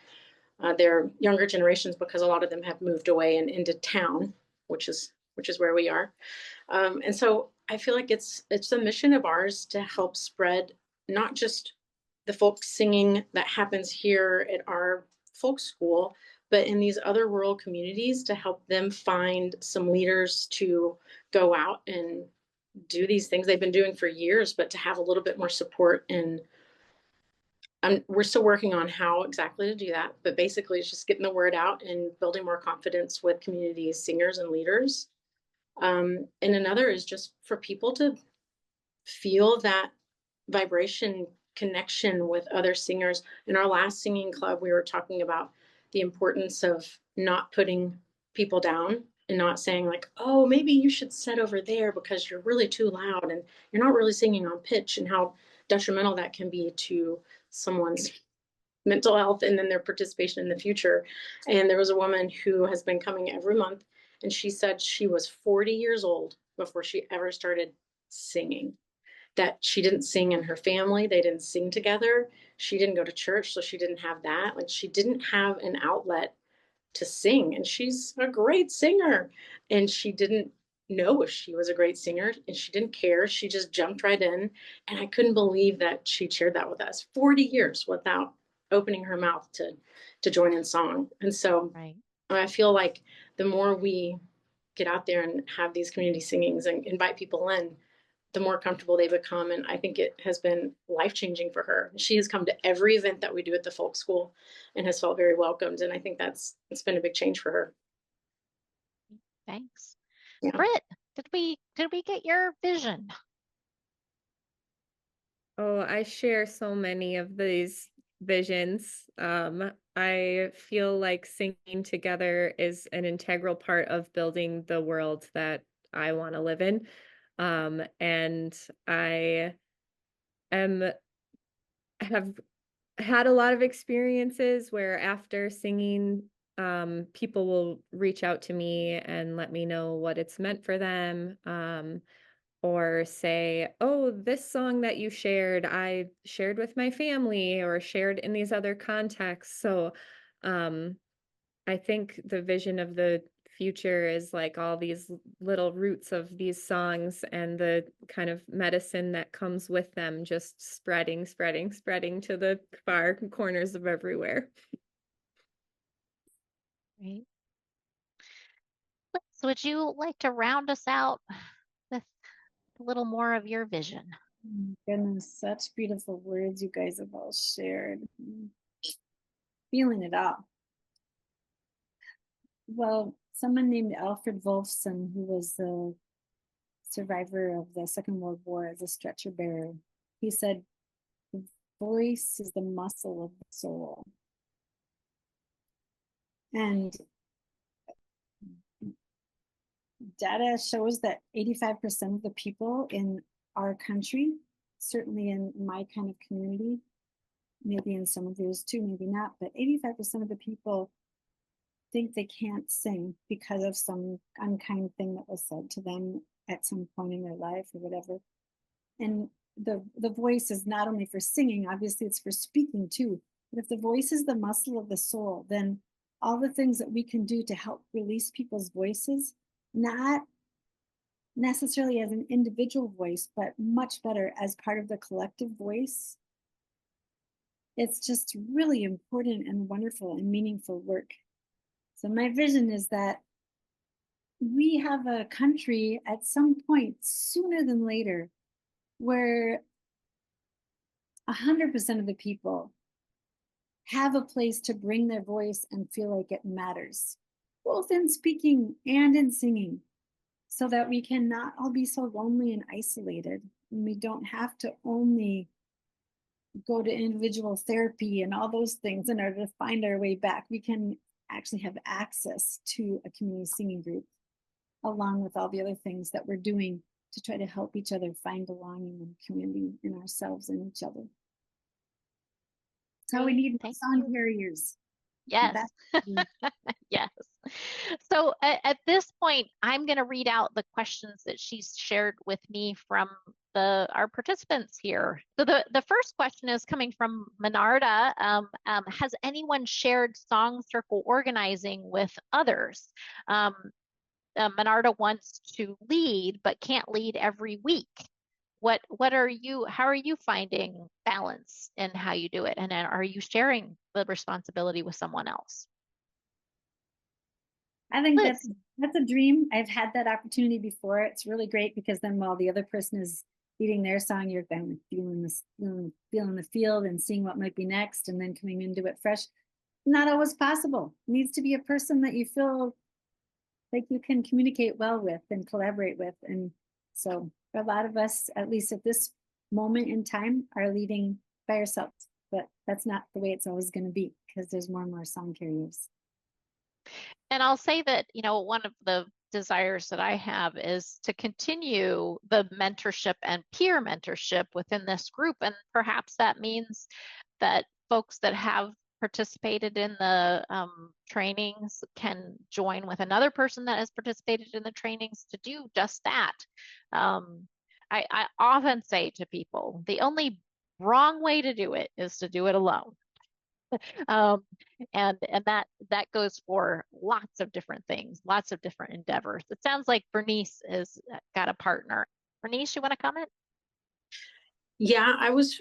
their younger generations, because a lot of them have moved away and into town, which is where we are. And so I feel like it's a mission of ours to help spread not just the folk singing that happens here at our folk school, but in these other rural communities, to help them find some leaders to go out and do these things they've been doing for years, but to have a little bit more support and we're still working on how exactly to do that, but basically it's just getting the word out and building more confidence with community singers and leaders. And another is just for people to feel that vibration connection with other singers. In our last singing club, we were talking about the importance of not putting people down and not saying like, oh, maybe you should sit over there because you're really too loud and you're not really singing on pitch, and how detrimental that can be to someone's mental health and then their participation in the future. And there was a woman who has been coming every month, and she said she was 40 years old before she ever started singing. That she didn't sing in her family, they didn't sing together. She didn't go to church, so she didn't have that. Like, she didn't have an outlet to sing, and she's a great singer. And she didn't know if she was a great singer, and she didn't care. She just jumped right in. And I couldn't believe that she shared that with us 40 years without opening her mouth to join in song. And so Right. I feel like the more we get out there and have these community singings and invite people in, the more comfortable they become. And I think it has been life-changing for her. She has come to every event that we do at the folk school and has felt very welcomed. And I think it's been a big change for her. Thanks. Yeah. Britt, did we get your vision? Oh, I share so many of these visions. I feel like singing together is an integral part of building the world that I want to live in. And I have had a lot of experiences where after singing, people will reach out to me and let me know what it's meant for them. Or say, oh, this song that you shared, I shared with my family or shared in these other contexts. So I think the vision of the future is like all these little roots of these songs and the kind of medicine that comes with them just spreading to the far corners of everywhere. Right. Liz, would you like to round us out with a little more of your vision? Goodness, such beautiful words you guys have all shared. Feeling it all. Well, someone named Alfred Wolfson, who was the survivor of the Second World War as a stretcher bearer, he said, the voice is the muscle of the soul. And data shows that 85% of the people in our country, certainly in my kind of community, maybe in some of yours too, maybe not, but 85% of the people think they can't sing because of some unkind thing that was said to them at some point in their life or whatever. And the voice is not only for singing, obviously it's for speaking too. But if the voice is the muscle of the soul, then all the things that we can do to help release people's voices, not necessarily as an individual voice, but much better as part of the collective voice, it's just really important and wonderful and meaningful work. So my vision is that we have a country at some point sooner than later where 100% of the people have a place to bring their voice and feel like it matters, both in speaking and in singing, so that we can not all be so lonely and isolated, and we don't have to only go to individual therapy and all those things in order to find our way back. We can actually have access to a community singing group, along with all the other things that we're doing to try to help each other find belonging and community in ourselves and each other. So we need Thank song you. carriers. Yes. Yes. So at this point, I'm going to read out the questions that she's shared with me from our participants here. So the first question is coming from Menarda. Has anyone shared song circle organizing with others? Menarda wants to lead, but can't lead every week. How are you finding balance in how you do it? And then are you sharing the responsibility with someone else? I think Liz. that's a dream. I've had that opportunity before. It's really great because then while the other person is leading their song, you're kind of feeling the field and seeing what might be next, and then coming into it fresh. Not always possible. It needs to be a person that you feel like you can communicate well with and collaborate with. And so a lot of us, at least at this moment in time, are leading by ourselves, but that's not the way it's always going to be, because there's more and more song carriers. And I'll say that, one of the desires that I have is to continue the mentorship and peer mentorship within this group. And perhaps that means that folks that have participated in the trainings can join with another person that has participated in the trainings to do just that. I often say to people, the only wrong way to do it is to do it alone. And that goes for lots of different things, lots of different endeavors. It sounds like Bernice has got a partner. Bernice, you want to comment? Yeah, I was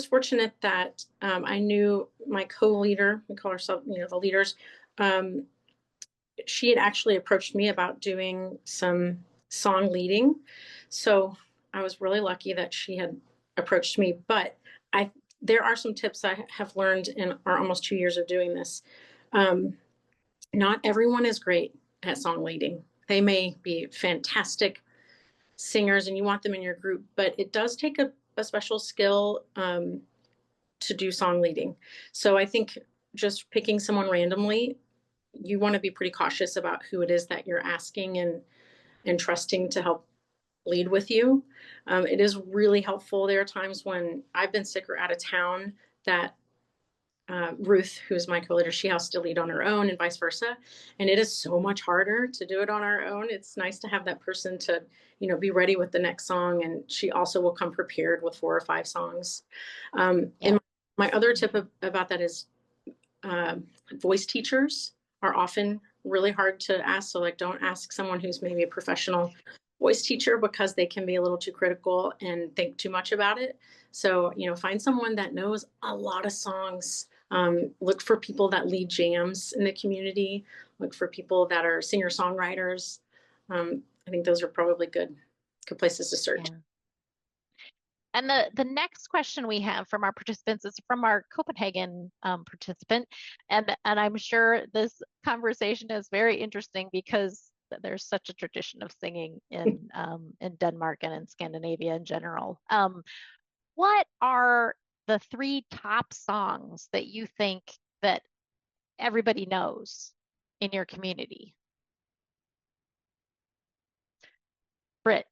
fortunate that I knew my co-leader, we call ourselves, the leaders. She had actually approached me about doing some song leading. So I was really lucky that she had approached me, but there are some tips I have learned in our almost 2 years of doing this. Not everyone is great at song leading. They may be fantastic singers and you want them in your group, but it does take a special skill to do song leading. So I think just picking someone randomly, you want to be pretty cautious about who it is that you're asking and trusting to help lead with you. It is really helpful. There are times when I've been sick or out of town that Ruth, who's my co-leader, she has to lead on her own and vice versa. And it is so much harder to do it on our own. It's nice to have that person to, be ready with the next song. And she also will come prepared with 4 or 5 songs. And my other tip about that is voice teachers are often really hard to ask. So don't ask someone who's maybe a professional voice teacher, because they can be a little too critical and think too much about it. So, find someone that knows a lot of songs. Look for people that lead jams in the community. Look for people that are singer-songwriters. I think those are probably good places to search. Yeah. And the next question we have from our participants is from our Copenhagen participant. And I'm sure this conversation is very interesting because there's such a tradition of singing in Denmark and in Scandinavia in general. What are the 3 top songs that you think that everybody knows in your community? Britt.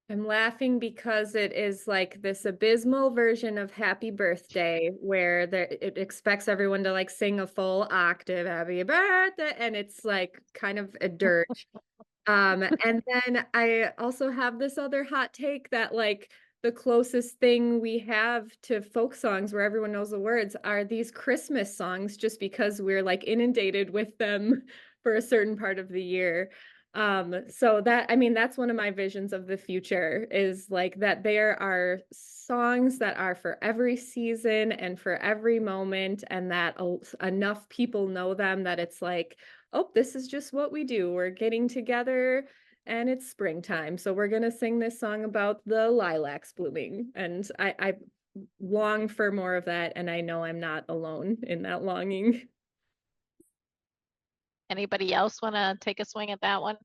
I'm laughing because it is like this abysmal version of Happy Birthday where it expects everyone to sing a full octave, Happy Birthday, and it's kind of a dirge. And then I also have this other hot take that the closest thing we have to folk songs where everyone knows the words are these Christmas songs, just because we're inundated with them for a certain part of the year. So that's one of my visions of the future, is that there are songs that are for every season and for every moment, and that enough people know them that it's oh, this is just what we do. We're getting together and it's springtime, so we're going to sing this song about the lilacs blooming. And I long for more of that, and I know I'm not alone in that longing. Anybody else want to take a swing at that one?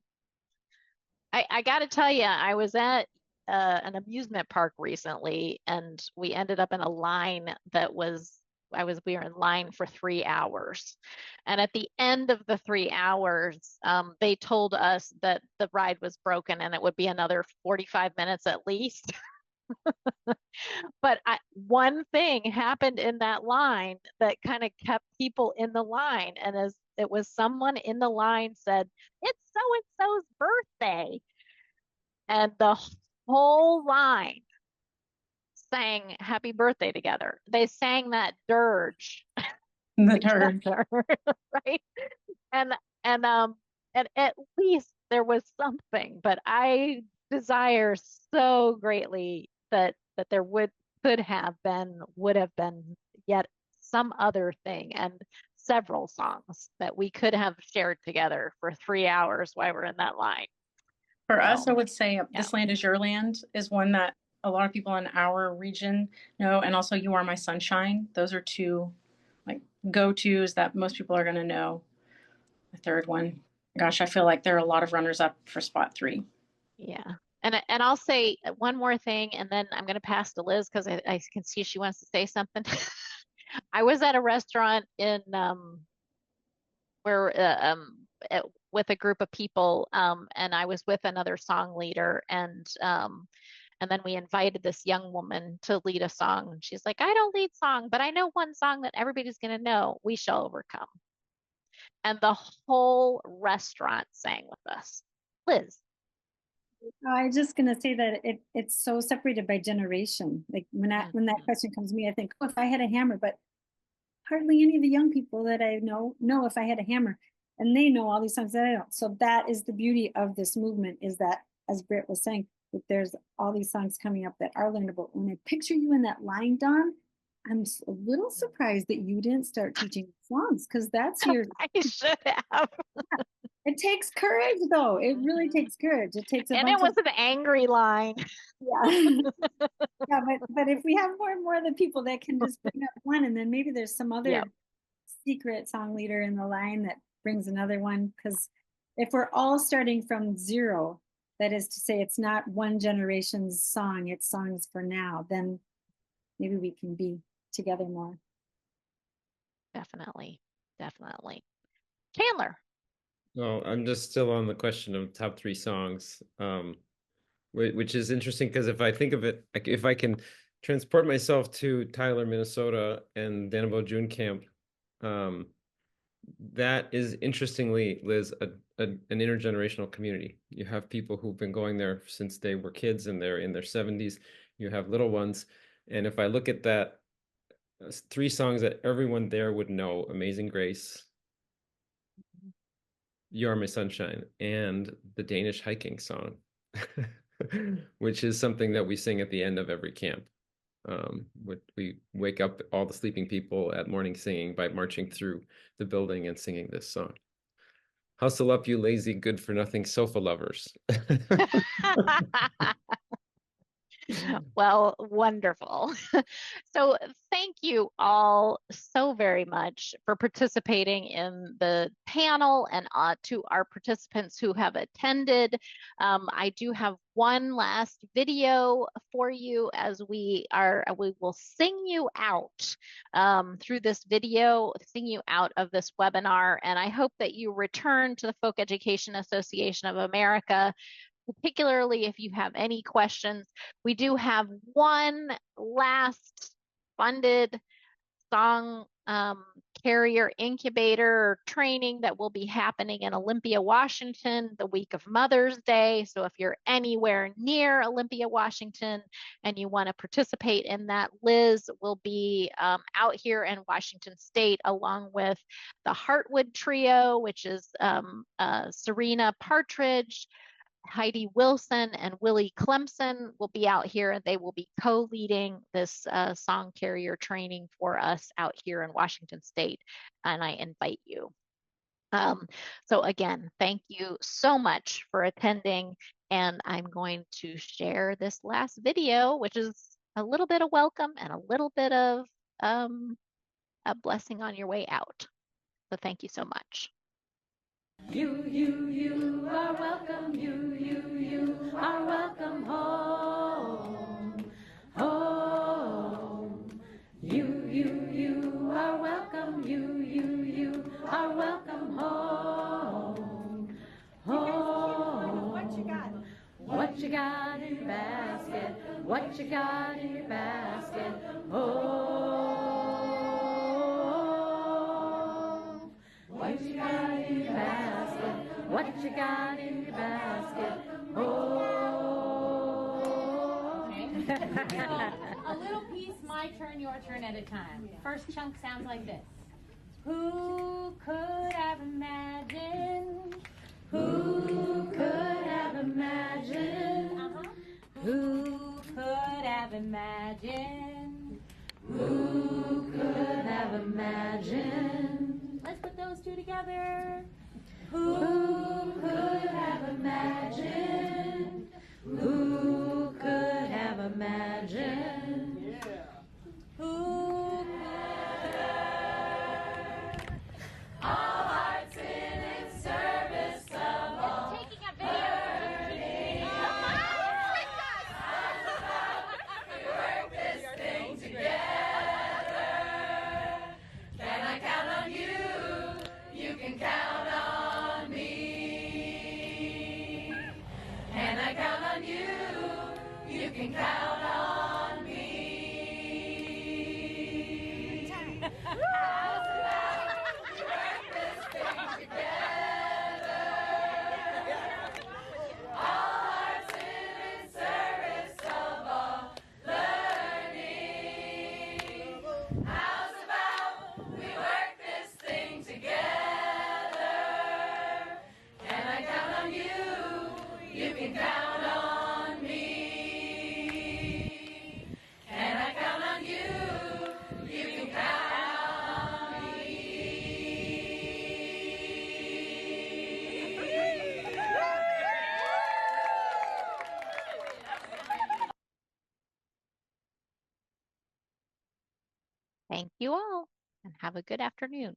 I got to tell you, I was at an amusement park recently, and we ended up in a line that was, we were in line for 3 hours. And at the end of the 3 hours, they told us that the ride was broken and it would be another 45 minutes at least. But one thing happened in that line that kind of kept people in the line. And as it was, someone in the line said, "It's so-and-so's birthday." And the whole line sang happy birthday together. They sang that dirge. The dirge. Right? And at least there was something, but I desire so greatly that there would have been yet some other thing, and several songs that we could have shared together for 3 hours while we're in that line. For us, So, I would say This Land Is Your Land is one that a lot of people in our region know, and also You Are My Sunshine. Those are two like go-tos that most people are going to know. The third one, gosh, I feel like there are a lot of runners up for spot 3. yeah. And I'll say one more thing, and then I'm going to pass to Liz because I can see she wants to say something. I was at a restaurant in where with a group of people, and I was with another song leader, and then we invited this young woman to lead a song. And she's like, I don't lead song, but I know one song that everybody's going to know, We Shall Overcome. And the whole restaurant sang with us. Liz. I was just gonna say that it's so separated by generation. Like when that question comes to me, I think, oh, if I had a hammer, but hardly any of the young people that I know if I had a hammer, and they know all these songs that I don't. So that is the beauty of this movement, is that, as Britt was saying, that there's all these songs coming up that are learnable. When I picture you in that line, Dawn, I'm a little surprised that you didn't start teaching songs, because that's your. I should have. It takes courage, though. It really takes courage. It takes a And bunch it was an angry line. Yeah. Yeah, but if we have more and more of the people that can just bring up one, and then maybe there's some other secret song leader in the line that brings another one, because if we're all starting from zero, that is to say, it's not one generation's song, it's songs for now, then maybe we can be together more. Definitely. Chandler. Well, I'm just still on the question of top 3 songs, which is interesting because if I think of it, like if I can transport myself to Tyler, Minnesota, and Danabo June Camp, that is, interestingly, Liz, an intergenerational community. You have people who've been going there since they were kids and they're in their 70s. You have little ones, and if I look at that, 3 songs that everyone there would know: Amazing Grace, You Are My Sunshine, and the Danish hiking song, which is something that we sing at the end of every camp. We wake up all the sleeping people at morning singing by marching through the building and singing this song. Hustle up, you lazy, good-for-nothing sofa lovers. Well, wonderful. So thank you all so very much for participating in the panel, and to our participants who have attended. I do have one last video for you as we will sing you out through this video, sing you out of this webinar. And I hope that you return to the Folk Education Association of America, particularly if you have any questions. We do have one last funded Song Carrier Incubator training that will be happening in Olympia, Washington, the week of Mother's Day. So if you're anywhere near Olympia, Washington, and you want to participate in that, Liz will be out here in Washington State, along with the Heartwood Trio, which is Serena Partridge, Heidi Wilson, and Willie Clemson will be out here, and they will be co-leading this Song Carrier training for us out here in Washington State, and I invite you. So again, thank you so much for attending, and I'm going to share this last video, which is a little bit of welcome and a little bit of a blessing on your way out. So thank you so much. You are welcome, you are welcome home, home. You are welcome, you are welcome home, home. What you got? What you got in your basket? What you got in your basket? Oh, what you got in your basket? What you got in your basket? Oh. A little piece, my turn, your turn at a time. First chunk sounds like this. Who could have imagined? Who could have imagined? Who could have imagined? Who could have imagined? Let's put those two together. Who could have imagined? Thank you all and have a good afternoon.